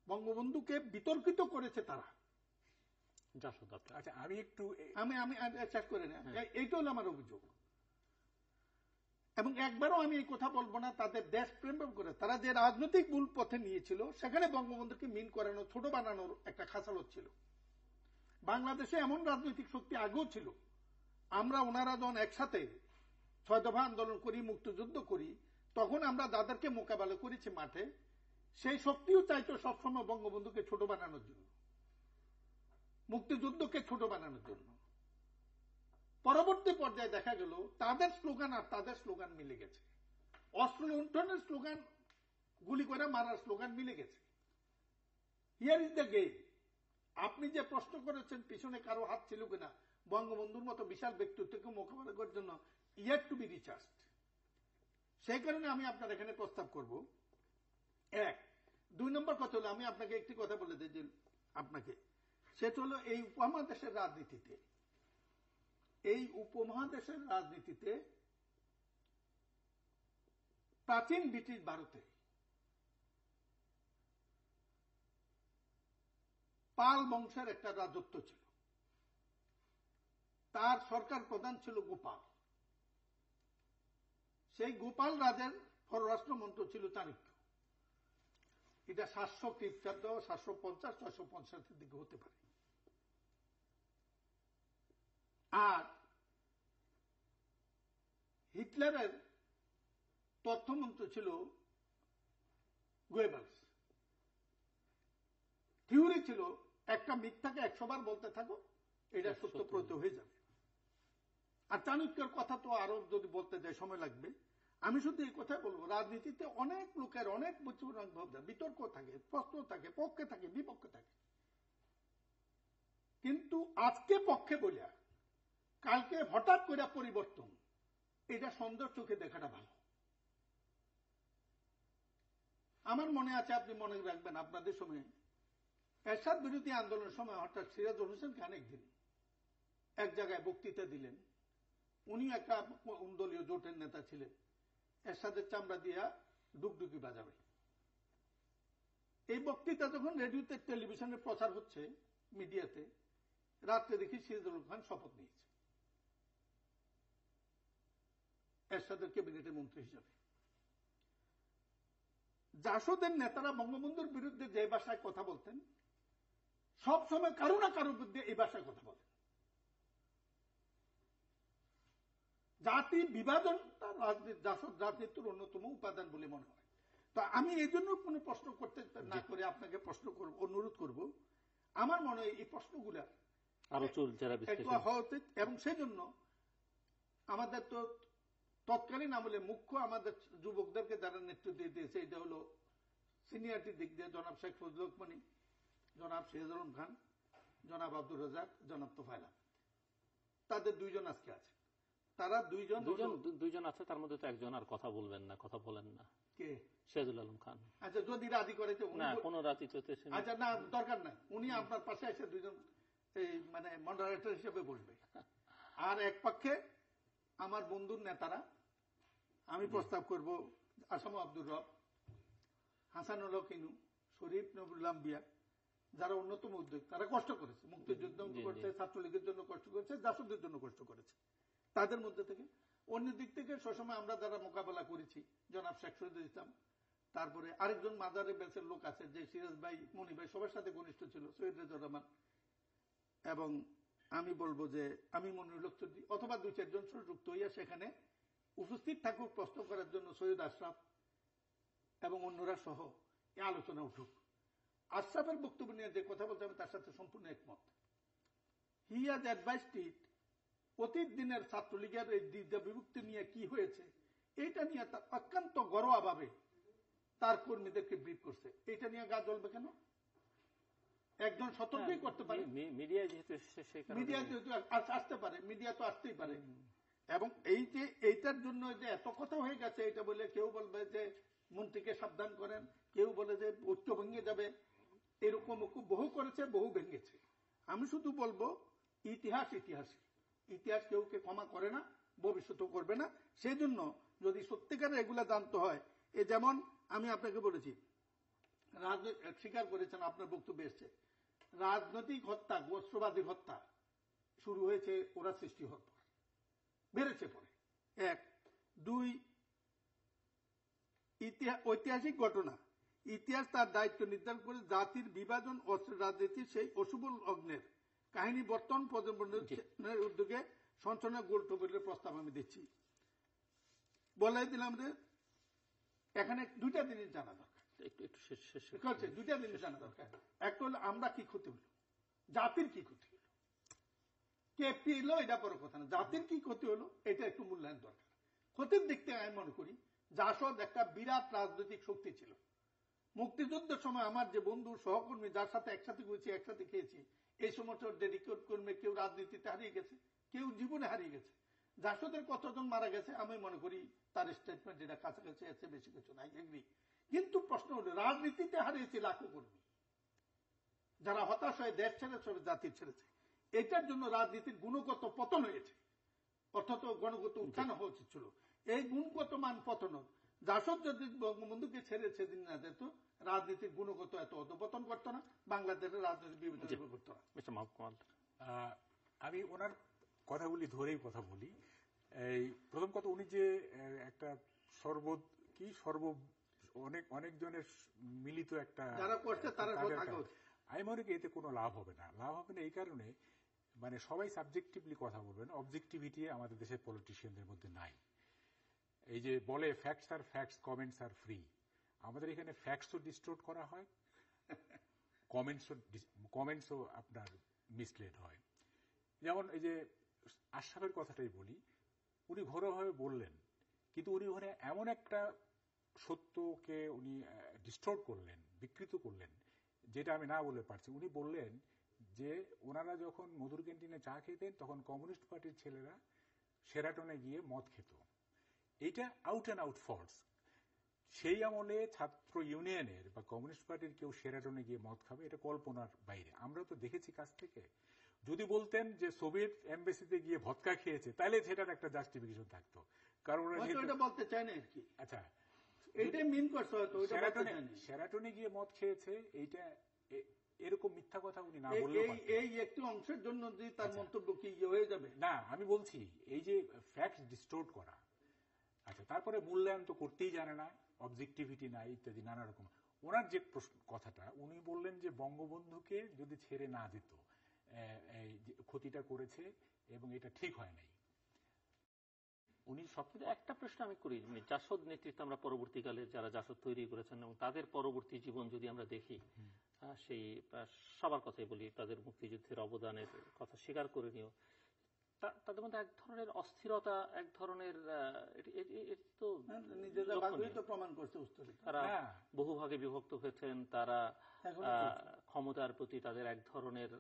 বঙ্গবন্ধুকে বিতর্কিত করেছে তারা। আচ্ছা, আমি একটু আমি শেষ করে না, এইটা হলো আমার অভিযোগ। এবং একবারও আমি এই কথা বলবো না তাদের দেশপ্রেম করে তারা যে রাজনৈতিক মূল পথে নিয়েছিল সেখানে বঙ্গবন্ধুকে মিন করানো, ছোট বানানোর একটা খাসালত ছিল। বাংলাদেশে এমন রাজনৈতিক শক্তি আগেও ছিল। আমরা ওনারা যখন একসাথে 6 দফা আন্দোলন করি, মুক্তিযুদ্ধ করি, তখন আমরা যাদেরকে মোকাবেলা করেছি মাঠে, সেই শক্তিও চাইতো সবসময় বঙ্গবন্ধুকে ছোট বানানোর জন্য, মুক্তিযুদ্ধকে ছোট বানানোর জন্য। পরবর্তী পর্যায়ে দেখা গেল তাদের স্লোগান আর তাদের স্লোগান মিলে গেছে। অস্ত্র লুণ্ঠনের স্লোগান, গুলি করে মারার স্লোগান মিলে গেছে। Here is the game. আপনি যে প্রশ্ন করেছেন পিছনে কারো হাত ছিল কিনা বঙ্গবন্ধুর মতো বিশাল ব্যক্তিত্বকে মোকাবেলা করার জন্য, ইয়ার টু বি রিচার্জড। সেই কারণে আমি আপনার এখানে প্রস্তাব করব, 1, 2 নম্বর কথা হলো, আমি আপনাকে একটি কথা বলে দিই যে আপনাকে, সেটা হলো এই উপমহাদেশের রাজনীতিতে, এই উপমহাদেশের রাজনীতিতে প্রাচীন ব্রিটিশ ভারতে পাল বংশের একটা রাজত্ব ছিল। তার সরকার প্রধান ছিল গোপাল। সেই গোপাল রাজের পররাষ্ট্রমন্ত্রী ছিল চাণক্য। এটা 700 খ্রিস্টাব্দ, 750, 650 দিকে হতে পারে। আর হিটলারের তথ্যমন্ত্রী ছিল গোয়েবলস। থিওরি ছিল একটা মিথ্যাকে 100 বার বলতে থাকো, এটা সত্য প্রতীত হয়ে যাবে। আর চাণক্যের কথা তো আরো যদি বলতে যাই সময় লাগবে। আমি শুধু এই কথা বলবো, রাজনীতিতে অনেক লোকের অনেক বিতর্ক থাকে, প্রশ্ন থাকে, পক্ষে থাকে, বিপক্ষে থাকে। কিন্তু আজকে পক্ষে বলিয়া কালকে হঠাৎ করে পরিবর্তন, এটা সন্দেহ চোখে দেখাটা ভালো। আমার মনে আছে, আপনি মনে রাখবেন আপনাদের সময় এরশাদ বিরোধী আন্দোলনের সময় হঠাৎ সিরাজুল হোসেন খান একদিন এক জায়গায় বক্তৃতা দিলেন। উনি একটা দলীয় জোটের নেতা ছিলেন। এরশাদের চামড়া দিয়া ডুগডুগি বাজাবে, এই বক্তৃতা যখন রেডিওতে টেলিভিশনে প্রচার হচ্ছে, মিডিয়াতে, রাত্রে দেখি সিরাজুল খান শপথ নিয়েছে এরশাদের ক্যাবিনেটের মন্ত্রী হিসাবে। জাসদের নেতারা বঙ্গবন্ধুর বিরুদ্ধে যে ভাষায় কথা বলতেন, সব সময় কারো না কারোর বিরুদ্ধে এই ভাষায় কথা বলেন। জাতি বিভাজনটা জাসদ রাজনীতির অন্যতম উপাদান বলে মনে হয়। তো আমি এই জন্য কোনো প্রশ্ন করতে না করে আপনাকে প্রশ্ন করব, অনুরোধ করব। আমার মনে হয় এই প্রশ্নগুলা আরো হওয়া উচিত। এবং সেজন্য আমাদের তো তৎকালীন আমলে মুখ্য আমাদের যুবকদেরকে যারা নেতৃত্ব দিয়েছে, এটা হলো সিনিয়রিটির দিক দিয়ে জনাব শেখ ফজলুল হক মনি, জনাব সিরাজুল আলম খান, জনাব আব্দুর রাজ্জাক, জনাব তোফায়েল আহমেদ। তাদের 2 জন আজকে আছে। তারা দুইজন আছে, তার মধ্যে তো একজন আর কথা বলবেন না, কথা বলেন না। কে? সিরাজুল আলম খান। আচ্ছা, যদি রাজি করে না, কোন রাজি চলতে, আচ্ছা, না দরকার নাই, উনি আপনার পাশে এসে 2 জন মানে মডারেটর হিসেবে বলবে। আর এক পক্ষে আমার বন্ধুর নেতারা, আমি প্রস্তাব করব আসাম আব্দুর রব, হাসানুল হক ইনু, শরীফ নবুল্লাহ আম্বিয়া, যারা অন্যতম উদ্যোগ, তারা কষ্ট করেছে, মুক্তিযুদ্ধ করছে, ছাত্রলীগের জন্য কষ্ট করেছে, জাসদের জন্য কষ্ট করেছে। তাদের মধ্যে থেকে অন্য দিক থেকে সবসময় আমরা যারা মোকাবেলা করেছি, জনাব শেখ শহীদুল ইসলাম, তারপরে আরেকজন মাজারে বেসের লোক আছে যে সিরাজ ভাই, মনি ভাই সবার সাথে ঘনিষ্ঠ ছিল, সৈয়দ রেজাউর রহমান। এবং আমি বলবো যে আমি মনিরুল হক চৌধুরী অথবা 2-4 জন যুক্ত হইয়া সেখানে উপস্থিত থাকুক প্রশ্ন করার জন্য, সৈয়দ আশরাফ এবং অন্যরা সহ এই আলোচনা উঠুক। আশরাফের বক্তব্য নিয়ে যে কথা বলতে আমি তার সাথে সম্পূর্ণ একমত। হি হ্যাজ অ্যাডভাইসড ইট। অতীত দিনের ছাত্রলীগের এই বিভক্তি নিয়ে কি হয়েছে, এইটা নিয়ে তার অত্যন্ত গরোয়া ভাবে তার কর্মীদেরকে ব্রিফ করছে। এইটা নিয়ে গা জ্বলবে কেন? একজন সতর্কই করতে পারে, মিডিয়া যেহেতু আসতে পারে, মিডিয়া তো আসতেই পারে। এবং এই যে এইটার জন্য যে এত কথা হয়ে গেছে, এটা বলে কেউ বলবে যে মন্ত্রীকে সাবধান করেন, কেউ বলে যে ঐক্য ভেঙে যাবে, এরকম বহু করেছে, বহু ভেঙেছে। আমি শুধু বলবো ইতিহাস কেউকে ক্ষমা করে না, ভবিষ্যতেও করবে না। সেই জন্য যদি সত্যিকারের এগুলা জানতে হয়, এ যেমন আমি আপনাকে বলেছি, স্বীকার করেছেন আপনার বক্তব্য এসছে, রাজনৈতিক হত্যা, গোত্রবাদী হত্যা শুরু হয়েছে ওরা সৃষ্টি হওয়ার পর, বেড়েছে পরে। 1, 2 ঐতিহাসিক ঘটনা, ইতিহাস তার দায়িত্ব নির্ধারণ করে জাতির বিভাজন অস্ত্রের রাজনীতি সেই অশুভ লগ্নের কাহিনী বর্তমান প্রজন্মের উদ্যোগে সঞ্চনা গোলটেবিলের প্রস্তাব আমি দিচ্ছি। বলাই দিলাম যে এখানে দুইটা জিনিস জানা দরকার, দুইটা জিনিস জানা দরকার। একটা হলো আমরা কি ক্ষতি হলো, জাতির কি ক্ষতি হলো, কে পেলো এটা বড় কথা না, জাতির কি ক্ষতি হলো এটা একটু মূল্যায়ন দরকার। ক্ষতির দিক থেকে আমি মনে করি জাসদ একটা বিরাট রাজনৈতিক শক্তি ছিল। মুক্তিযুদ্ধের সময় আমার যে বন্ধু সহকর্মী যার সাথে একসাথে ঘুরেছি, একসাথে খেয়েছি, এই সমস্ত ডেডিকেট কর্মী কেউ রাজনীতিতে হারিয়ে গেছে, কেউ জীবনে হারিয়ে গেছে। জাসদের কতজন মারা গেছে আমি মনে করি তার স্টেটমেন্ট যেটা কাছাকাছি আছে, বেশি কিছু নাই, এগ্রি। কিন্তু প্রশ্ন হলো রাজনীতিতে হারিয়েছে লাখো কর্মী, যারা হতাশ হয়ে দেশ ছেড়েছে, জাতি ছেড়েছে। এটার জন্য রাজনীতির গুণগত পতন হয়েছে, অর্থাৎ গণগত উত্থান হওয়া উচিত ছিল। এই গুণগত মান পতন, জাসদ যদি বঙ্গবন্ধুকে ছেড়ে সেদিন না যেত, রাজনীতির গুণগত এত অধপতন করতো না, বাংলাদেশের রাজনীতি বিবেচনা করতো না। আমি ওনার কথাগুলি ধরেই কথা বলি। এই প্রথম কথা, উনি যে একটা অনেকজনের মিলিত একটা যারা করছে তারা, আমি মনে করি এতে কোনো লাভ হবে না। লাভ হবে না এই কারণে, মানে সবাই সাবজেক্টিভলি কথা বলবেন, অবজেক্টিভিটি আমাদের দেশের পলিটিশিয়ানদের মধ্যে নাই। এই যে বলে ফ্যাক্টস আর ফ্যাক্টস, কমেন্টস আর ফ্রি, আমাদের এখানে ফ্যাক্টসও ডিস্টোর্ট করা হয়, কমেন্টসও আপনার মিসলেড হয়। যেমন এই যে আশরাফের কথাটাই বলি, উনি ঘরোয়াভাবে বললেন, কিন্তু উনি ওখানে এমন একটা সত্যকে উনি ডিস্টোর্ট করলেন, বিকৃত করলেন, যেটা আমি না বলে পারছি। উনি বললেন যে ওনারা যখন মধুর ক্যান্টিনে চা খেতেন তখন কমিউনিস্ট পার্টির ছেলেরা শেরাটনে গিয়ে মদ খেত। এইটা আউট অ্যান্ড আউট ফলস। সেই আমলে ছাত্র ইউনিয়নের বা কমিউনিস্ট পার্টির কেউ শেরাটনে গিয়ে মদ খাবে, এটা কল্পনার বাইরে। আমরা তো দেখেছি কাছ থেকে। যদি বলতেন যে সোভিয়েত এমবেসিতে গিয়ে ভদকা খেয়েছে, তাহলে সেটার একটা জাস্টিফিকেশন থাকতো, কারণ বলতে চায় না আর কি। আচ্ছা, এইটাই মিন করতে হতো, শেরাটনে গিয়ে মদ খেয়েছে, এইটা এরকম মিথ্যা কথা উনি না বললেও পারতেন। এই একটি অংশের জন্য যে তার মন্তব্য কি হয়ে যাবে না, আমি বলছি এই যে ফ্যাক্ট ডিস্টোর্ট করা। আচ্ছা, তারপরে মূল্যায়ন তো করতেই জানে না, অবজেক্টিভিটি নাই, ইত্যাদি নানা রকম। ওনার যে কথাটা উনি বললেন যে বঙ্গবন্ধুকে যদি ছেড়ে না যেত, ক্ষতিটা করেছে এবং এটা ঠিক হয় নাই। উনি সবকিছু একটা প্রশ্ন আমি করি, জাসদ নেতৃত্ব আমরা পরবর্তীকালে যারা জাসদ তৈরি করেছেন এবং তাদের পরবর্তী জীবন যদি আমরা দেখি, সেই সবার কথাই বলি, তাদের মুক্তিযুদ্ধের অবদানের কথা স্বীকার করে নিও, তাদের মধ্যে এক ধরনের অস্থিরতা, এক ধরনের প্রমাণ করছে তারা বহুভাগে বিভক্ত হয়েছেন, তারা ক্ষমতার প্রতি তাদের এক ধরনের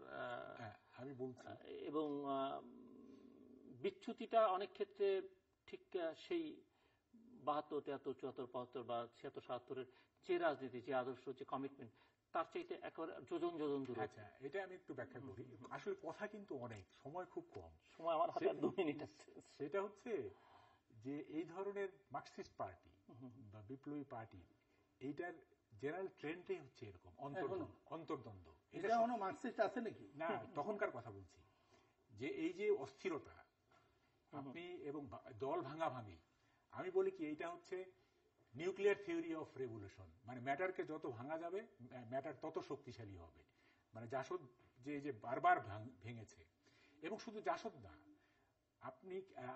আমি বলছি, এবং বিচ্যুতিটা অনেক ক্ষেত্রে ঠিক সেই ৭২, ৭৩, ৭৪, ৭৫ বা ৭৬, ৭৭-এর যে রাজনীতি, যে আদর্শ, যে কমিটমেন্ট, তার চাইতে একেবারে যোজন যোজন দূরে। আচ্ছা, এটা আমি একটু ব্যাখ্যা করি। আসলে কথা কিন্তু অনেক, সময় খুব কম, সময় আমার হাতে 2 মিনিট আছে। সেটা হচ্ছে যে এই ধরনের মার্কসিস্ট পার্টি বা বিপ্লবী পার্টি, এইটার জেনারেল ট্রেন্ডটাই হচ্ছে এরকম অন্তর্দ্বন্দ্ব। এটা কোনো মার্কসিস্ট আছে নাকি? না, তখনকার কথা বলছি, যে এই যে অস্থিরতা আপনি এবং দল ভাঙাভাঙি, আমি বলি কি এইটা হচ্ছে নিউক্লিয়ার থিওরি অফ রেভলিউশন। মানে ম্যাটারকে যত ভাঙা যাবে, ম্যাটার তত শক্তিশালী হবে। মানে জাসদ যে বারবার ভেঙেছে, এবং শুধু জাসদ না,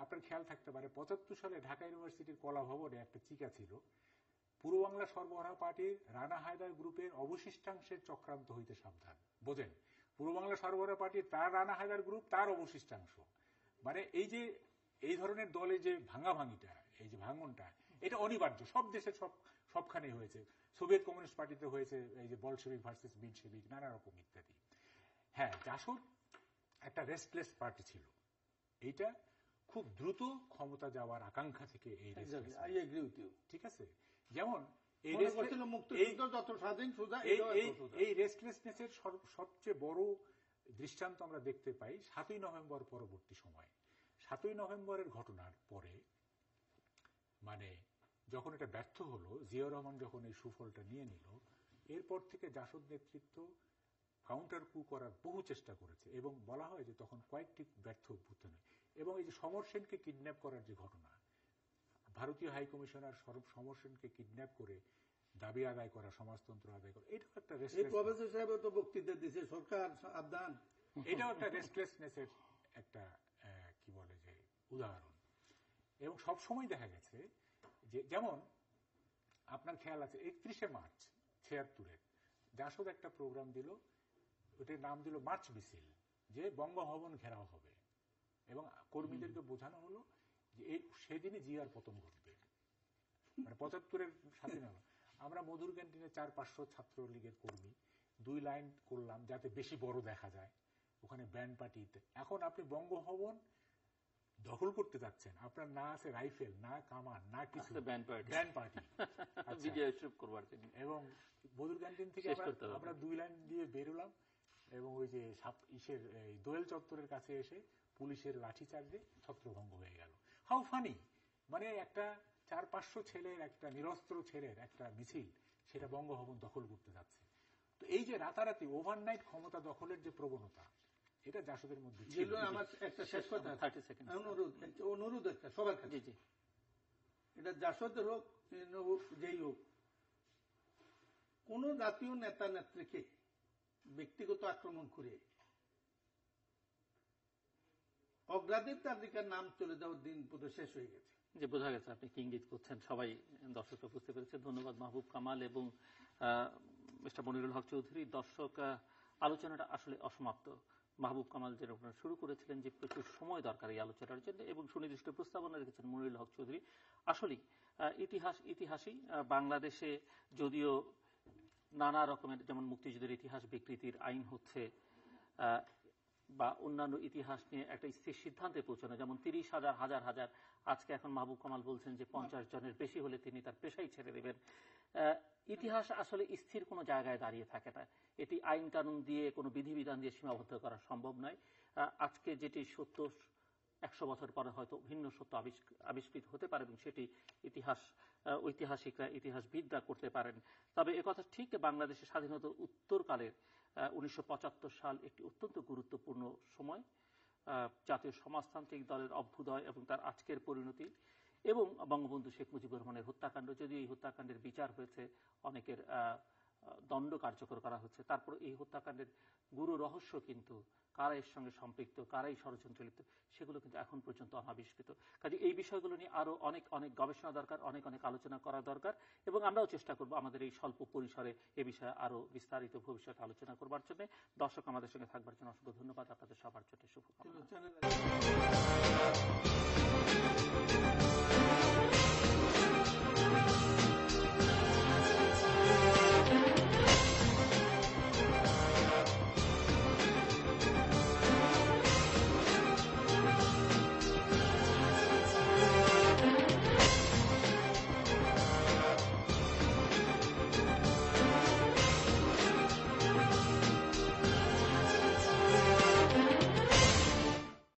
আপনার খেয়াল থাকতে পারে ৭৫ সালে ঢাকা ইউনিভার্সিটির কলা ভবনে একটা চিকা ছিল, পূর্ব বাংলা সরবরাহ পার্টির রানা হায়দার গ্রুপের অবশিষ্টাংশের চক্রান্ত হইতে সাবধান। বোঝেন, পূর্ব বাংলা সরবরাহ পার্টির তার রানা হায়দার গ্রুপ, তার অবশিষ্টাংশ। মানে এই ধরনের দলে যে ভাঙাভাঙিটা, এই যে ভাঙনটা, এটা অনিবার্য। সব দেশে সবখানে হয়েছে। সোভিয়েত কমিউনিস্ট পার্টিতে হয়েছে, এই যে বলশেভিক ভার্সেস বিলশেভিক, নানা রকম ইত্যাদি। হ্যাঁ, জাসদ একটা রেস্টলেস পার্টি ছিল। এইটা খুব দ্রুত ক্ষমতা যাওয়ার আকাঙ্ক্ষা থেকে ঠিক আছে। যেমন এই রেস্টলেসনেসের সবচেয়ে বড় দৃষ্টান্ত আমরা দেখতে পাই ৭ই নভেম্বর পরবর্তী সময়। ৭ই নভেম্বরের ঘটনার পরে, মানে যখন এটা ব্যর্থ হলো, জিয়াউর রহমান যখন এই সুফলটা নিয়ে নিল, এরপর থেকে জাসদ নেতৃত্ব কাউন্টার কু করার বহু চেষ্টা করেছে, এবং বলা হয় যে তখন কয়েকটি ব্যর্থ অভ্যুত্থান। এবং এই যে সমর সেনকে কিডন্যাপ করার যে ঘটনা, ভারতীয় হাই কমিশনার সমর সেনকে কিডন্যাপ করে দাবি আদায় করা, সমাজতন্ত্র আদায় করা, এটাও একটা প্রফেসর সাহেব তো বক্তৃতা দিয়েছে সরকার সাবধান, এটাও একটা রেস্টলেসনেসের একটা কি বলে যে উদাহরণ। এবং সব সময় দেখা গেছে যে যেমন আপনার খেয়াল আছে 31শে মার্চ 76-এর জাসদ একটা প্রোগ্রাম দিল, ওটার নাম দিল মার্চ মিছিল, যে বঙ্গভবন ঘেরাও হবে এবং কর্মীদেরকে বোঝানো হলো যে সেদিনই জিয়ার পতন ঘটবে, মানে 75-এর স্বাধীনতা। আমরা মধুর ক্যান্টিনে 400-500 ছাত্রলীগের কর্মী 2 লাইন করলাম যাতে বেশি বড় দেখা যায়, ওখানে ব্যান্ড পার্টিতে। এখন আপনি বঙ্গভবন দখল করতে যাচ্ছেন, আপনার না আছে রাইফেল, না কামান, না কিছু, ব্যান্ড পার্টি এবং মধুর ক্যান্টিন থেকে আমরা 2 লাইন দিয়ে বেরোলাম এবং ওই যে দোয়েল চত্বরের কাছে এসে পুলিশের লাঠিচার্জে ছত্রভঙ্গ হয়ে গেল। হাউ ফানি, মানে একটা 400-500 ছেলের, একটা নিরস্ত্র ছেলের একটা মিছিল, সেটা বঙ্গভবন দখল করতে যাচ্ছে। তো এই যে রাতারাতি ওভারনাইট ক্ষমতা দখলের যে প্রবণতা, এটা জাসদের মধ্যে ছিল। আমার একটা শেষ কথা, অনুরোধ একটা সবার কাছে, এটা জাসদের হোক যেই হোক, কোন জাতীয় নেতা নেত্রীকে ব্যক্তিগত আক্রমণ করে অগ্রাধিকার তালিকার নাম চলে যাওয়ার দিন পুরো শেষ হয়ে গেছে। যে বোঝা গেছে আপনি কি ইঙ্গিত করছেন, সবাই দর্শকরা বুঝতে পেরেছে। ধন্যবাদ মাহবুব কামাল এবং মিস্টার মনিরুল হক চৌধুরী। দর্শক, আলোচনাটা আসলে অসমাপ্ত। মাহবুব কামাল যেরকম শুরু করেছিলেন যে প্রচুর সময় দরকার এই আলোচনার জন্য এবং সুনির্দিষ্ট প্রস্তাবনা রেখেছেন মনিরুল হক চৌধুরী। আসলেই ইতিহাসই বাংলাদেশে যদিও নানা রকমের, যেমন মুক্তিযুদ্ধের ইতিহাস বিকৃতির আইন হচ্ছে বা অন্যান্য ইতিহাস নিয়ে একটা স্থির সিদ্ধান্তে পৌঁছানো, যেমন 30,000 হাজার, আজকে এখন মাহবুব কামাল বলছেন যে 50 জনের বেশি হলে তিনি তার পেশাই ছেড়ে দেবেন। ইতিহাস আসলে স্থির কোনো জায়গায় দাঁড়িয়ে থাকে না, এটি আইন কানুন দিয়ে, কোনো বিধিবিধান দিয়ে সীমাবদ্ধ করা সম্ভব নয়। আজকে যেটি সত্য 100 বছর পরে হয়তো ভিন্ন সত্য আবিষ্কৃত হতে পারে এবং সেটি ঐতিহাসিকরা, ইতিহাসবিদরা করতে পারেন। তবে একথা ঠিক, বাংলাদেশের স্বাধীনতা উত্তরকালের 1975 সাল একটি অত্যন্ত গুরুত্বপূর্ণ সময়। জাতীয় সমাজতান্ত্রিক দলের অভ্যুদয় এবং তার আজকের পরিণতি এবং বঙ্গবন্ধু শেখ মুজিবুর রহমানের হত্যাকাণ্ড, যদিও এই হত্যাকাণ্ডের বিচার হয়েছে, অনেকের দণ্ড কার্যকর করা হচ্ছে, তারপর এই হত্যাকাণ্ডের গুরু রহস্য কিন্তু কারা এর সঙ্গে সম্পৃক্ত, কারাই ষড়যন্ত্রে লিপ্ত, সেগুলো কিন্তু এখন পর্যন্ত অনাবিষ্কৃত। কাজে এই বিষয়গুলো নিয়ে আরো অনেক গবেষণা দরকার, অনেক আলোচনা করা দরকার এবং আমরাও চেষ্টা করব আমাদের এই স্বল্প পরিসরে এ বিষয়ে আরো বিস্তারিত ভবিষ্যতে আলোচনা করবার জন্য। দর্শক, আমাদের সঙ্গে থাকবার জন্য অসংখ্য ধন্যবাদ। আপনাদের সবার জন্য শুভকামনা।